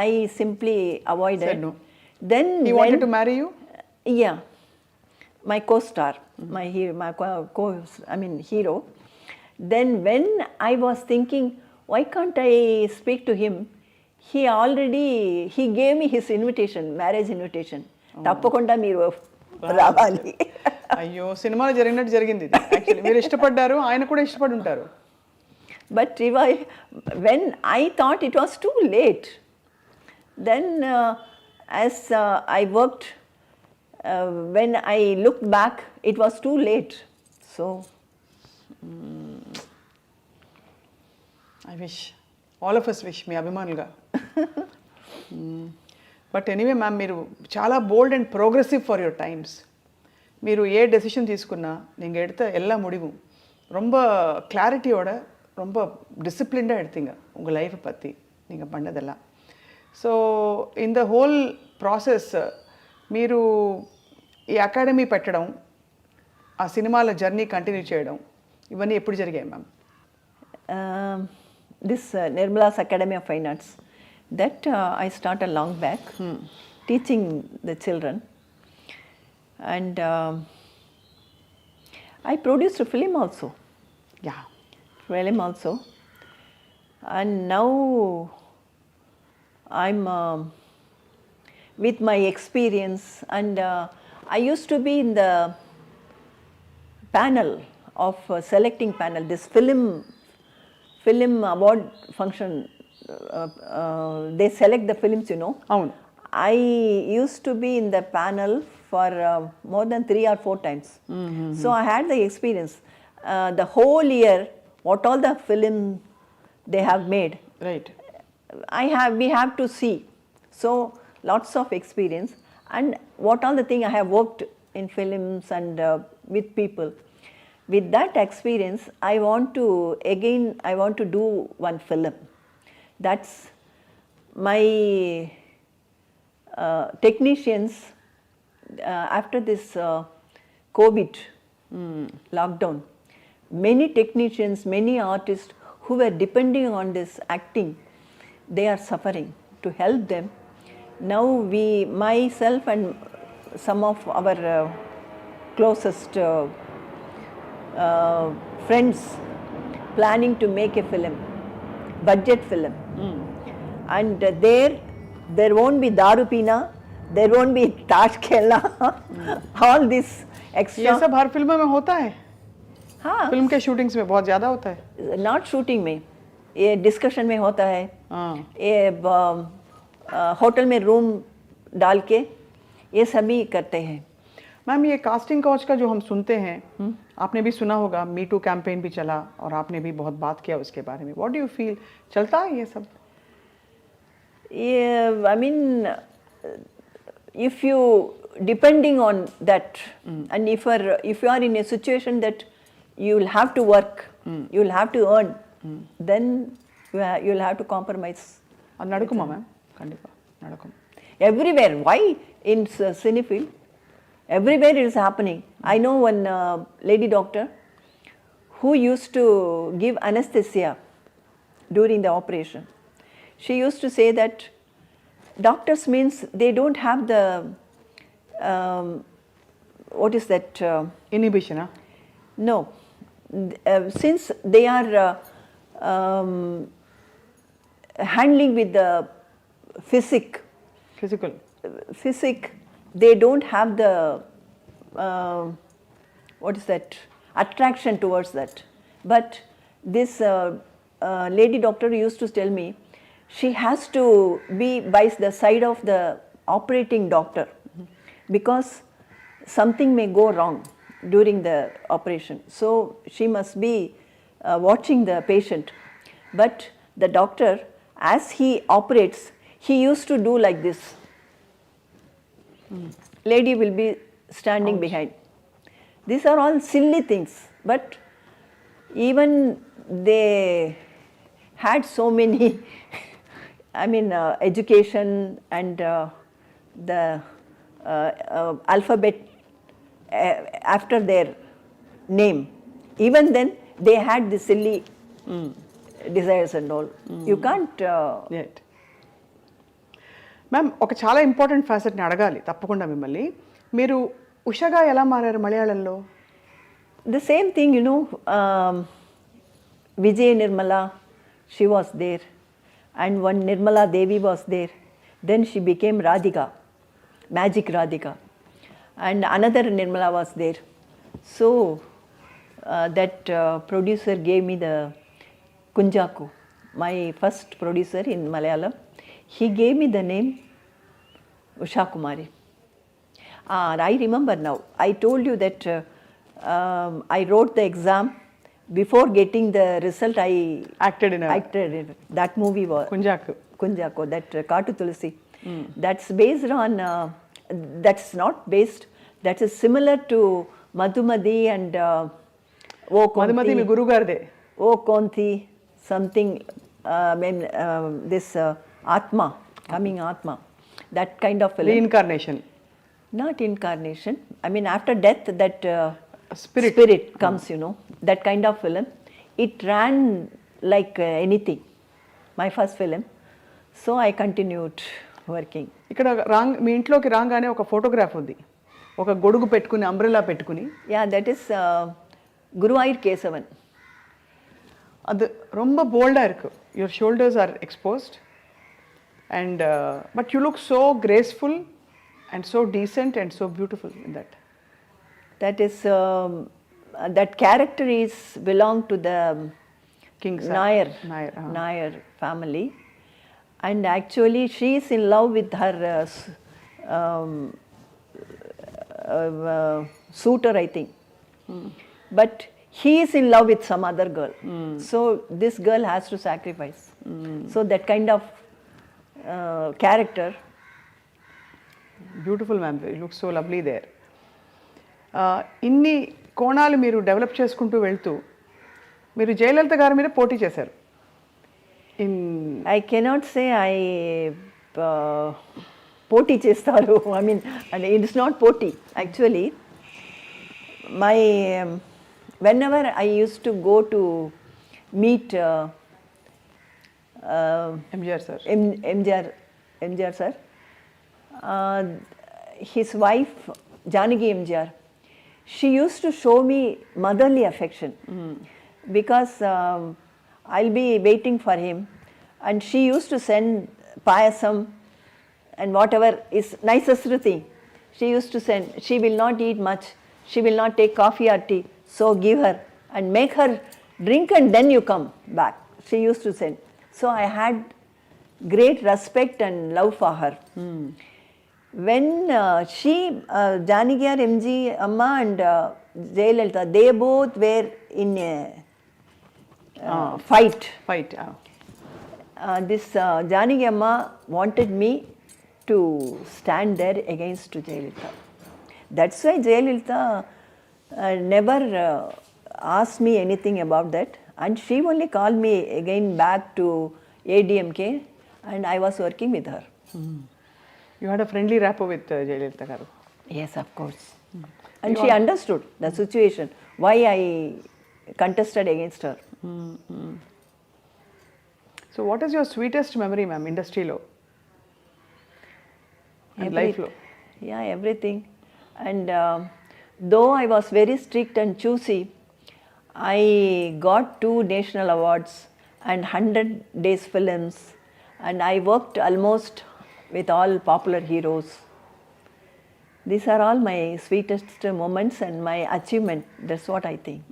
I simply avoided. Said no. Then he wanted to marry you? Yeah, my co-star, my hero. Then when I was thinking, why can't I speak to him? He gave me his invitation, marriage invitation. తప్పకుండా మీరు రావాలి. అయ్యో, సినిమాలో జరిగినట్టు జరిగింది ఇది. Actually మీరు ఇష్టపడ్డారు, ఆయన కూడా ఇష్టపడి ఉంటారు. But when I thought it was too late, then as I worked, when I looked back, it was too late. So I wish all of us wish మీ అభిమానులుగా. బట్ ఎనీవే మ్యామ్, మీరు చాలా bold and progressive for your times. మీరు ఏ decision తీసుకున్నా நீங்கள் எடுத்த எல்லா முடிவும் ரொம்ப கிளாரிட்டியோட ரொம்ப டிசிப்ளின்டாக எடுத்தீங்க உங்கள் லைஃப்பை பற்றி நீங்கள் பண்ணதெல்லாம். So in the whole process మీరు ఈ అకాడమీ పెట్టడం, ఆ సినిమాల జర్నీ కంటిన్యూ చేయడం, ఇవన్నీ ఎప్పుడు జరిగాయి ma'am? This Nirmala's Academy of Fine Arts, that I started long back, teaching the children, and I produced a film also. Yeah. Film also, and now I'm with my experience, and I used to be in the panel of selecting panel, this film award function, they select the films, you know. అవును. I used to be in the panel for more than 3 or 4 times. So I had the experience. The whole year, what all the film they have made, right. we have to see. So lots of experience, and what all the thing I have worked in films and with people. With that experience, I want to do one film. That's my technicians, after this COVID lockdown, many technicians, many artists who were depending on this acting, they are suffering. To help them, now myself and some of our closest friends planning to make a film, budget film, and there won't be daru pina, there won't be tash khelna, all this extra. ये सब हर film में होता है. हाँ, film के shootings में बहुत ज़्यादा होता है. नॉट शूटिंग में, ये डिस्कशन में होता है. हाँ. ये होटल में रूम डाल के ये सभी करते हैं. मैम, ये कास्टिंग काउच का जो हम सुनते हैं, आपने भी सुना होगा, मी टू कैंपेन भी चला और आपने भी बहुत बात किया उसके बारे में. व्हाट डू यू फील, चलता है ये सब? I mean, if you depending on that, and if you are in a situation that you will have to work, you will have to earn, then you will have to compromise. అది నడుకుమా ma'am? ఖండిపా నడుకుం. Everywhere. Why in cinefield? Everywhere it is happening. I know one lady doctor who used to give anesthesia during the operation. She used to say that doctors means they don't have the what is that? Inhibition. No, since they are handling with the physical. they don't have the what is that, attraction towards that. But this lady doctor used to tell me she has to be by the side of the operating doctor, because something may go wrong during the operation. So she must be watching the patient. But the doctor, as he operates, he used to do like this. Lady will be standing behind. These are all silly things, but even they had so many education and the alphabet after their name. Even then they had the silly desires and all. You can't right. Ma'am, ఒక చాలా important ఫ్యాసెట్ని అడగాలి తప్పకుండా మిమ్మల్ని. మీరు ఉషగా ఎలా మారారు మలయాళంలో? the same thing, you know. Vijay Nirmala, she was there, and one Nirmala Devi was there. Then she became Radhika, Magic Radhika, and another Nirmala was there. So that producer gave me the Kunjaku, my first producer in Malayalam. He gave me the name Usha Kumari. I remember now. I told you that I wrote the exam before getting the result, I Acted in a acted in that movie was Kunjaku. Kunjako, that Katu Tulsi. That's based on, that's not based, that is similar to Madhumadi and O Madhumati me Konti, గురువు గారిదే. O Konti, something, this Atma, coming Atma, that kind of film. Reincarnation. Not incarnation, I mean after death that Spirit. comes, you know, that kind of film. It ran like anything, my first film. So I continued working. ఇక్కడ మీ ఇంట్లోకి రాగానే ఒక photograph ఉంది, ఒక గొడుగు పెట్టుకుని umbrella పెట్టుకుని. Yeah, that is Guruvayur Kesavan. அது ரொம்ப போல்டாக இருக்கு. Your shoulders R exposed and but you look so graceful and so decent and so beautiful in that. That is, that character is belong to the King Nair family. And actually she is in love with her suitor, I think. But he is in love with some other girl. So this girl has to sacrifice. So that kind of character. Beautiful ma'am, you look so lovely there. ఇన్ని కోణాలు మీరు develop చేసుకుంటూ వెళ్తూ మీరు జయలలిత గారి మీద పోటీ చేశారు. In I cannot say I poti chestaru. I mean, and it's not poti. Actually, my whenever I used to go to meet MGR sir, MGR sir, his wife Janaki MGR, she used to show me motherly affection because I'll be waiting for him, and she used to send payasam and whatever is nicest thing. She used to send. She will not eat much. She will not take coffee or tea. So give her and make her drink, and then you come back. She used to send. So I had great respect and love for her. When she, Janaki MG Amma and Jayalalitha, they both were in a fight. This Janaki Amma wanted me to stand there against Jayalalitha. That's why Jayalalitha never asked me anything about that, and she only called me again back to ADMK, and I was working with her. You had a friendly rapport with Jayalalitha గారు. Yes, of course. And she understood the situation, why I contested against her. So what is your sweetest memory ma'am ఇండస్ట్రీలో and లైఫ్లో? Yeah, everything. And though I was very strict and choosy, I got 2 national awards and 100 days films, and I worked almost with all popular heroes. These are all my sweetest moments and my achievement. That's what I think.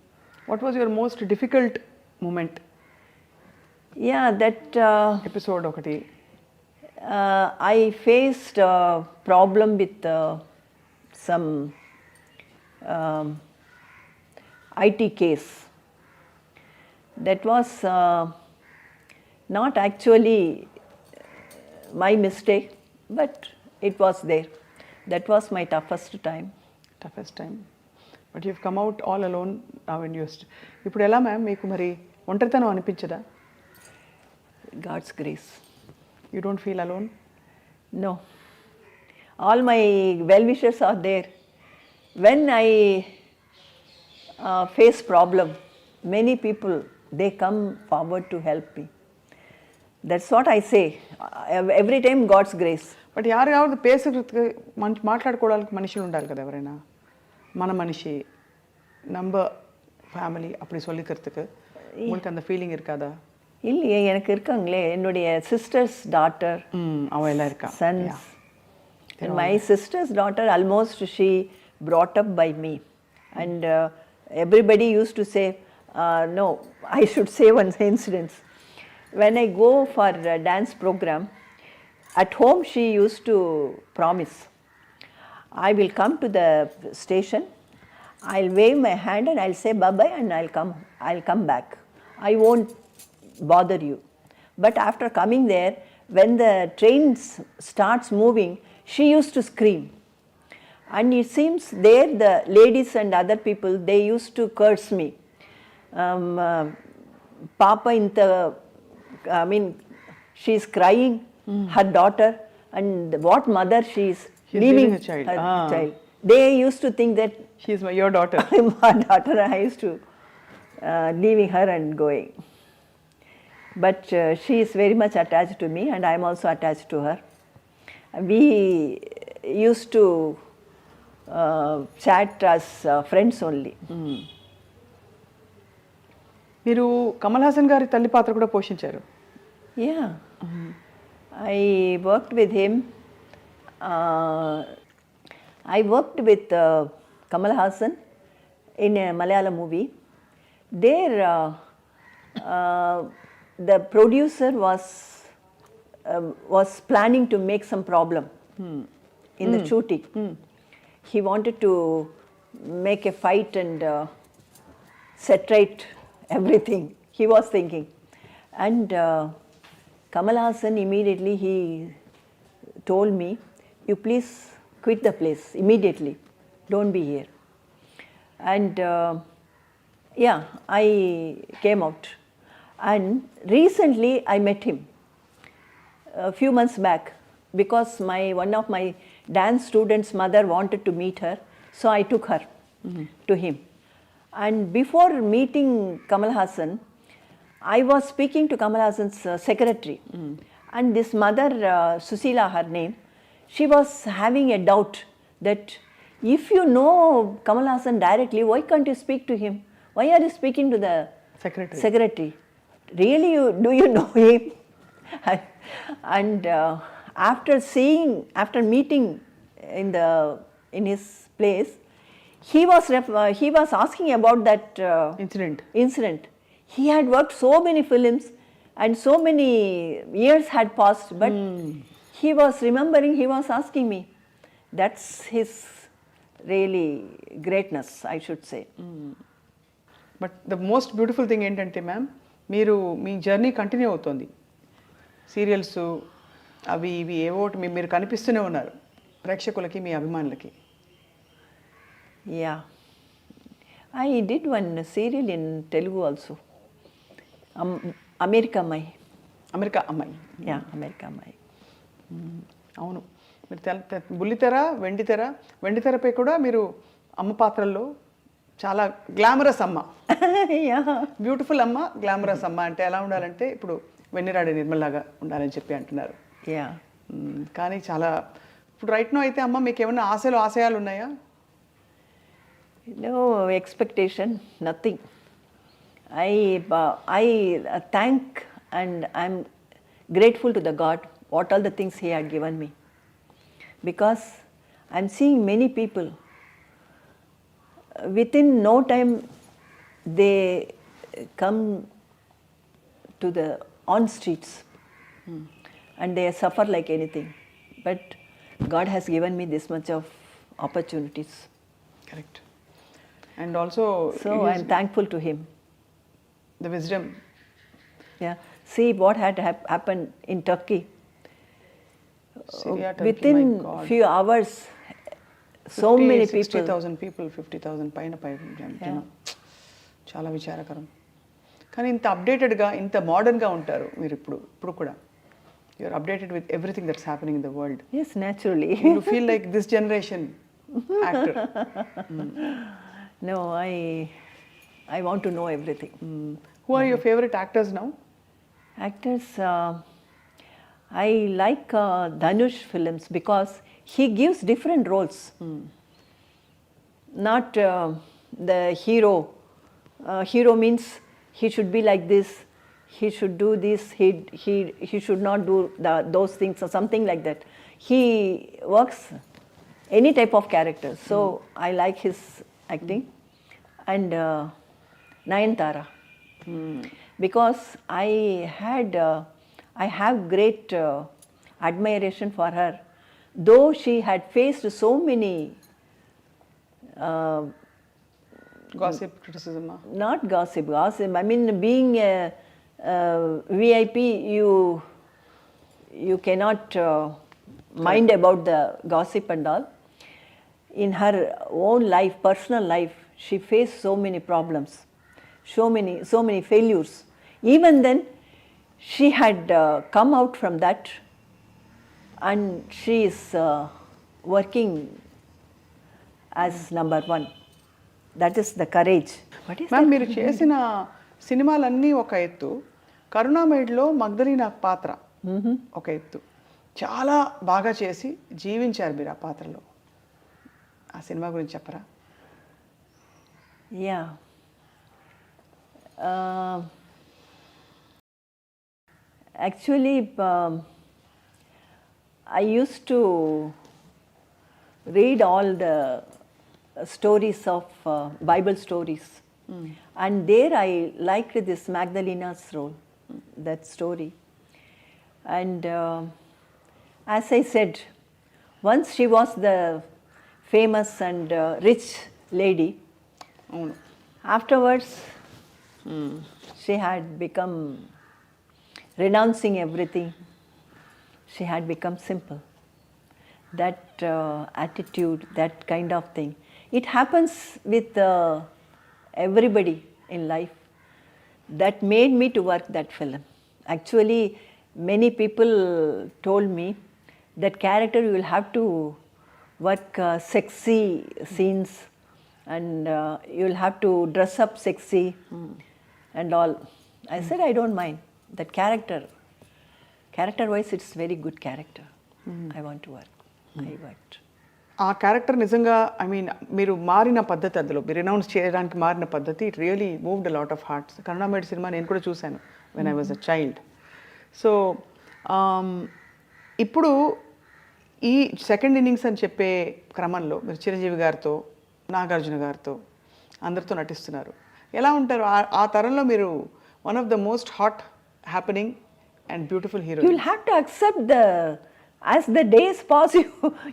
What was your most difficult moment? Yeah, that episode ఒకటి. I faced a problem with some IT case. That was not actually my mistake, but it was there. That was my toughest time. Toughest time. But you come out all alone now in యూస్ట్. ఇప్పుడు ఎలా ma'am మీకు మరి ఒంటరితనం అనిపించదా? God's grace. You don't feel alone? No. All my well-wishers are there. When I face problem, many people, they come forward to help me. That's what I say. Every time God's grace. But யாராவது பேசுறதுக்கு మాట్లాడుకోవడానికి మనుషులు ఉండాలి కదా, ఎవరైనా మన మనిషి நம்ம ஃபேமிலி அப்படி சொல்லிக்கிறதுக்கு உங்களுக்கு அந்த ஃபீலிங் இருக்காதா? இல்லையே, எனக்கு இருக்காங்களே, என்னுடைய சிஸ்டர்ஸ் டாட்டர், அவன் எல்லாம் இருக்கா, sons. And my sister's daughter, almost she brought up by me, and everybody used to say, no, I should say one incident. When I go for a dance program, at home she used to promise, I will come to the station, I'll wave my hand and I'll say bye-bye and I'll come back. I won't bother you. But after coming there, when the train starts moving, she used to scream. And it seems there the ladies and other people, they used to curse me. Papa she's crying, her daughter, and what mother she's leaving her child. child. They used to think that she's your daughter. I'm her daughter. I used to leaving her and going. But she is very much attached to me, and I am also attached to her. We used to chat as friends only. మీరు కమల్ హాసన్ గారి తల్లి పాత్ర కూడా పోషించారు. Yeah, I worked with him. I worked with Kamal Hassan in a Malayalam movie. There, the producer was planning to make some problem in the shooting. He wanted to make a fight and set right everything. He was thinking, and Kamal Hassan immediately he told me, "You please quit the place immediately. Don't be here." And yeah, I came out. And recently I met him a few months back because one of my dance students' mother wanted to meet her, so I took her to him. And before meeting Kamal Hassan, I was speaking to Kamal Hassan's secretary, and this mother, Susila, her name, she was having a doubt that if you know Kamal Hassan directly, why can't you speak to him? Why are you speaking to the secretary? Really, do you know him? And after meeting in his place, he was asking about that incident. He had worked so many films and so many years had passed, but he was remembering, he was asking me. That's his really greatness, I should say. But the most beautiful thing ఏంటంటే ma'am, మీరు మీ journey continue అవుతుంది. Serials అవి ఇవి ఏవోటి మీరు కనిపిస్తూనే ఉన్నారు ప్రేక్షకులకి, మీ అభిమానులకి. Yeah, I did one serial in Telugu also. America అమ్మాయి. యా, అమెరికా అమ్మాయి. అవును, మీరు బుల్లితెర, వెండితెరపై కూడా మీరు అమ్మ పాత్రల్లో చాలా గ్లామరస్ అమ్మ, బ్యూటిఫుల్ అమ్మ, గ్లామరస్ అమ్మ. అంటే ఎలా ఉండాలంటే ఇప్పుడు వెన్నెరాడే నిర్మలాగా ఉండాలని చెప్పి అంటున్నారు. యా, కానీ చాలా ఇప్పుడు రైట్ నో అయితే అమ్మ మీకు ఏమైనా ఆశయాలు ఉన్నాయా? No expectation, nothing. I thank and I'm grateful to the God what all the things He had given me, because I'm seeing many people within no time they come to the on streets and they suffer like anything, but God has given me this much of opportunities. Correct. And also, so I'm thankful to Him. The wisdom. Yeah. See what had happened in Turkey. Syria, Turkey, within my God. few hours, so many people. 60,000 people, 50,000 పైన చాలా విచారకరం. కానీ ఇంత అప్డేటెడ్గా, ఇంత మోడర్న్గా ఉంటారు మీరు ఇప్పుడు కూడా. You're updated with everything that's happening in the world. Yes, naturally. You feel like this generation actor. No, I want to know everything. Who are your favorite actors now? Actors, I like Dhanush films because he gives different roles. Not the hero. Hero means he should be like this, he should do this, he should not do those things or something like that. He works any type of character. So I like his acting. And Nayanthara, because I have great admiration for her, though she had faced so many gossip criticism? Not gossip. I mean, being a VIP, you cannot mind about the gossip and all. In her own life, personal life, she faced so many problems, so many failures. Even then, she had come out from that, and she is working as number one. That is the courage. What is ma'am, మీరు చేసిన సినిమాలన్నీ ఒక ఎత్తు, కరుణామయుడిలో మగ్ధలీనా పాత్ర ఒక ఎత్తు. చాలా బాగా చేసి జీవించారు మీరు ఆ పాత్రలో. ఆ సినిమా గురించి చెప్పరా? Yeah. Actually, I used to read all the stories of Bible stories, and there I liked this Magdalena's role, that story. And as I said, once she was the famous and rich lady. అవును. Afterwards, she had become, renouncing everything, she had become simple. That attitude, that kind of thing, it happens with everybody in life. That made me to work that film. Actually, many people told me that character you will have to work sexy scenes, and you will have to dress up sexy and all. I said I don't mind that character. Character wise, it's very good character. I want to work. I worked. ఆ character నిజంగా, I mean, మీరు మారిన పద్ధతి, అందులో మీరు announce చేయడానికి మారిన పద్ధతి, it really moved a lot of hearts. కరుణామయుడి సినిమా నేను కూడా చూశాను when I was a child. So ఇప్పుడు ఈ సెకండ్ ఇన్నింగ్స్ అని చెప్పే క్రమంలో మీరు చిరంజీవి గారితో, నాగార్జున గారితో, అందరితో నటిస్తున్నారు. ఎలా ఉంటారు ఆ తరంలో? మీరు one of the most hot happening and beautiful hero. You'll have to accept as the days pass,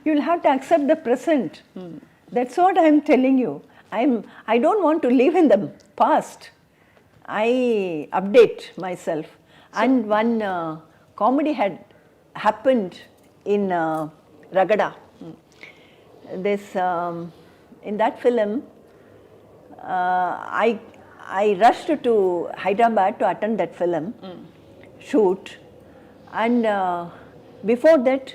you'll have to accept the present. That's what I'm telling you. I don't want to live in the past. I update myself. And one comedy had happened in Ragada. This in that film, I rushed to Hyderabad to attend that film shoot, and before that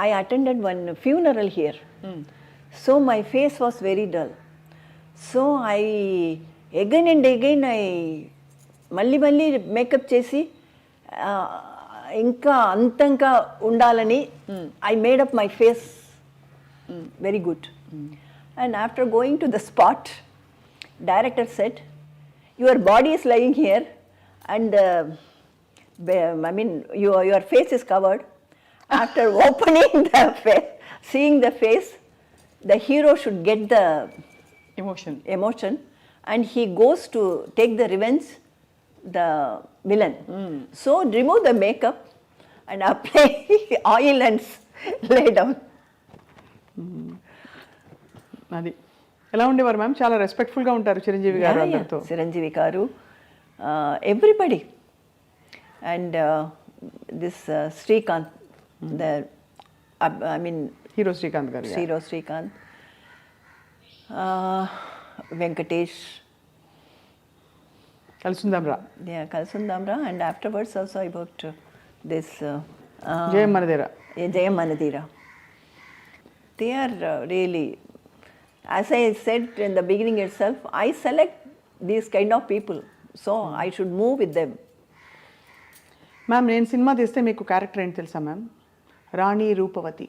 I attended one funeral here. So my face was very dull. So I again and again మళ్ళీ makeup చేసి ఇంకా అంతంగా ఉండాలని I made up my face very good. And after going to the spot, director said, your body is lying here and I mean your face is covered. After opening the face, seeing the face, the hero should get the emotion, and he goes to take the revenge, the villain. So remove the makeup and apply oil and lay down. అది ఎలా ఉండేవారు ma'am? చాలా రెస్పెక్ట్ఫుల్గా ఉంటారు చిరంజీవి గారు అందరితో. చిరంజీవి గారు, everybody. And this Srikanth, I mean hero Srikanth గారు. Hero Srikanth, Venkatesh, కలిసిందాంరా. yeah, Kalsundamra, and afterwards also I worked this జయం మనదేరా. Jayam Manadira. They are really, as I said in the beginning itself, I select these kind of people, so I should move with them. Ma'am, నేను సినిమా తీస్తే మీకు character ఏంటి తెలుసా ma'am? Rani Rupavati.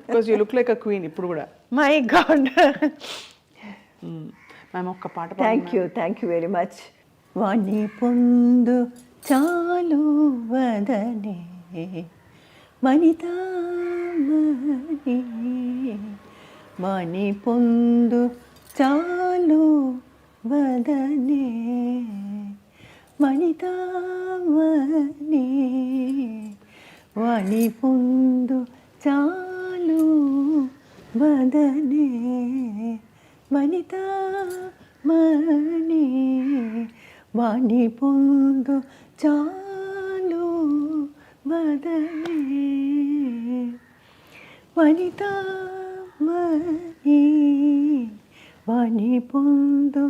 Because you look like a queen ఇప్పుడు కూడా. My God. Ma'am, ఒక్క పాట. Thank you very much. వాణి పొందు చాలు వదనే వనితామణి, వాణి పొందు చాలు వదనే వనితామణి, వాణి పొందు చాలు వదనే వనితా మణి వాణి పొందు చాలు వదనే వనితా మణి వాణి పొందు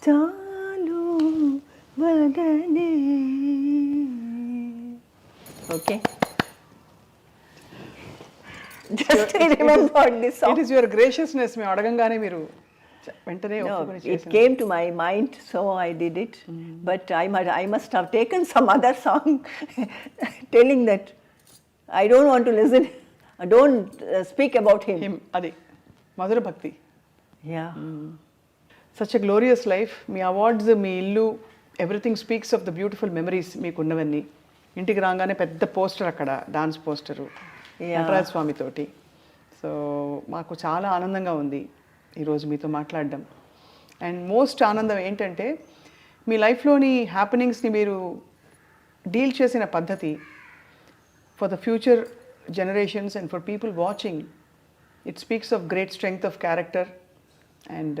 చాలు వదనే. Okay, just I remembered this song. It is your graciousness. మేము అడగంగానే మీరు వెంటనే No, ఒప్పుకొని it చేశారు. came to my mind, so I did it. But I must have taken some other song telling that I don't want to listen, I don't speak about him. Him, అది మధుర భక్తి. Yeah. Such a glorious life. మీ awards, మీ ఇల్లు, everything speaks of the beautiful memories మీకున్నవన్నీ. ఇంటికి రాగానే పెద్ద పోస్టర్ అక్కడ, డాన్స్ పోస్టరు నటరాజ స్వామితోటి. సో మాకు చాలా ఆనందంగా ఉంది ఈరోజు మీతో మాట్లాడడం. అండ్ మోస్ట్ ఆనందం ఏంటంటే మీ లైఫ్లోని హ్యాపెనింగ్స్ని మీరు డీల్ చేసిన పద్ధతి for the future generations and for people watching. It speaks of great strength of character and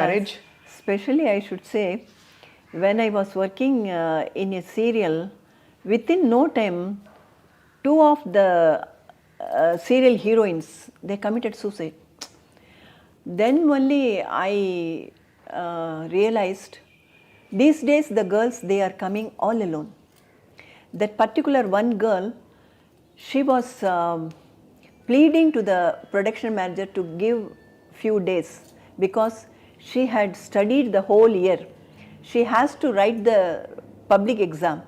courage. Especially I should say, when I was working in a serial, within no time, two of the serial heroines, they committed suicide. Then only I realized, these days the girls, they are coming all alone. That particular one girl, she was pleading to the production manager to give few days because she had studied the whole year. She has to write the public exam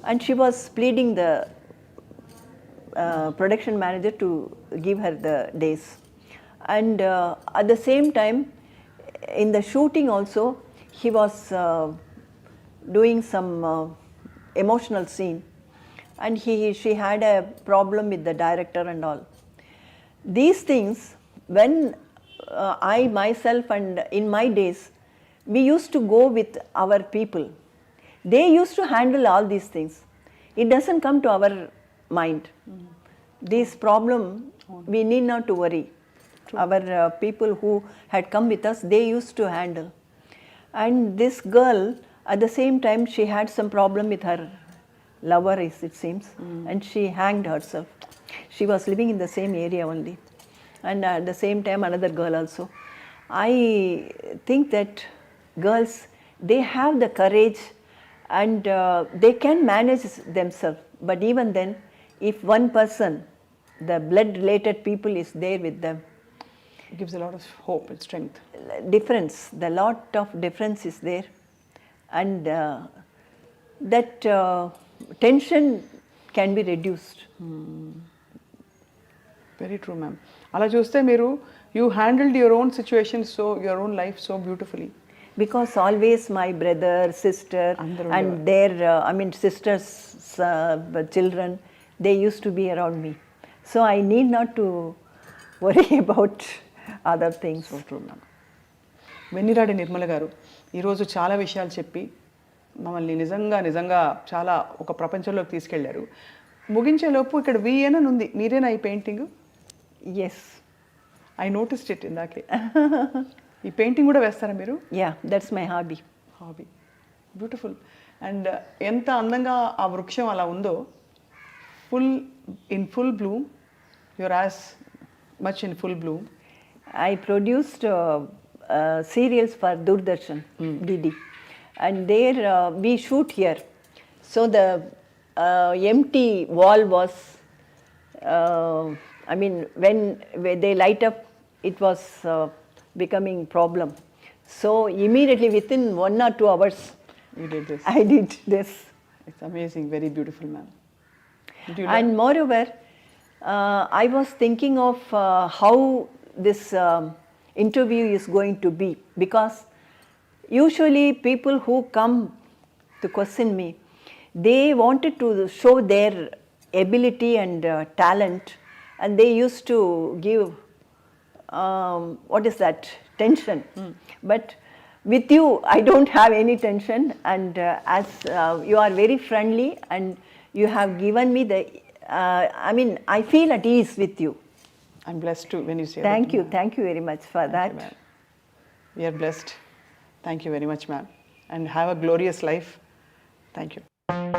and she was pleading the production manager to give her the days. And at the same time, in the shooting also, he was doing some emotional scene and she had a problem with the director and all. These things, when I myself and in my days, we used to go with our people. They used to handle all these things. It doesn't come to our mind. This problem, we need not to worry. Our people who had come with us, they used to handle. And this girl, at the same time, she had some problem with her lover, it seems, and she hanged herself. She was living in the same area only. And at the same time another girl also. I think that girls, they have the courage and they can manage themselves. But even then, if one person, the blood related people is there with them, It gives a lot of hope and strength. difference, the lot of difference is there. And that tension can be reduced. Very true ma'am. అలా చూస్తే మీరు you handled your own situation, so your own life so beautifully. Because always my brother, sister, and their, sisters, children, they used to be around me. So I need not to worry about other things. So true ma'am. Venniradai Nirmala garu ఈరోజు చాలా విషయాలు చెప్పి మమ్మల్ని నిజంగా చాలా ఒక ప్రపంచంలోకి తీసుకెళ్లారు. ముగించేలోపు ఇక్కడ విఎన్ అని ఉంది, మీరేనా ఈ painting? Yes. I noticed it ఇందాకే. ఈ పెయింటింగ్ కూడా వేస్తారా మీరు? Yeah, that's my hobby. Hobby. Beautiful. And ఎంత అందంగా ఆ వృక్షం అలా ఉందో, full Bloom, your as much in full Bloom. I produced serials for Doordarshan, DD, and there we shoot here. So the empty wall was, when they light up, it was becoming problem. So immediately within 1 or 2 hours, You did this. I did this. It's amazing, very beautiful, ma'am. And moreover, I was thinking of how this interview is going to be, because usually people who come to question me, they wanted to show their ability and talent, and they used to give tension. But with you, I don't have any tension, and as you are very friendly and you have given me the, I feel at ease with you. I'm blessed too when you say Thank that. you very much for that. Ma'am. We are blessed. Thank you very much, ma'am. And have a glorious life. Thank you.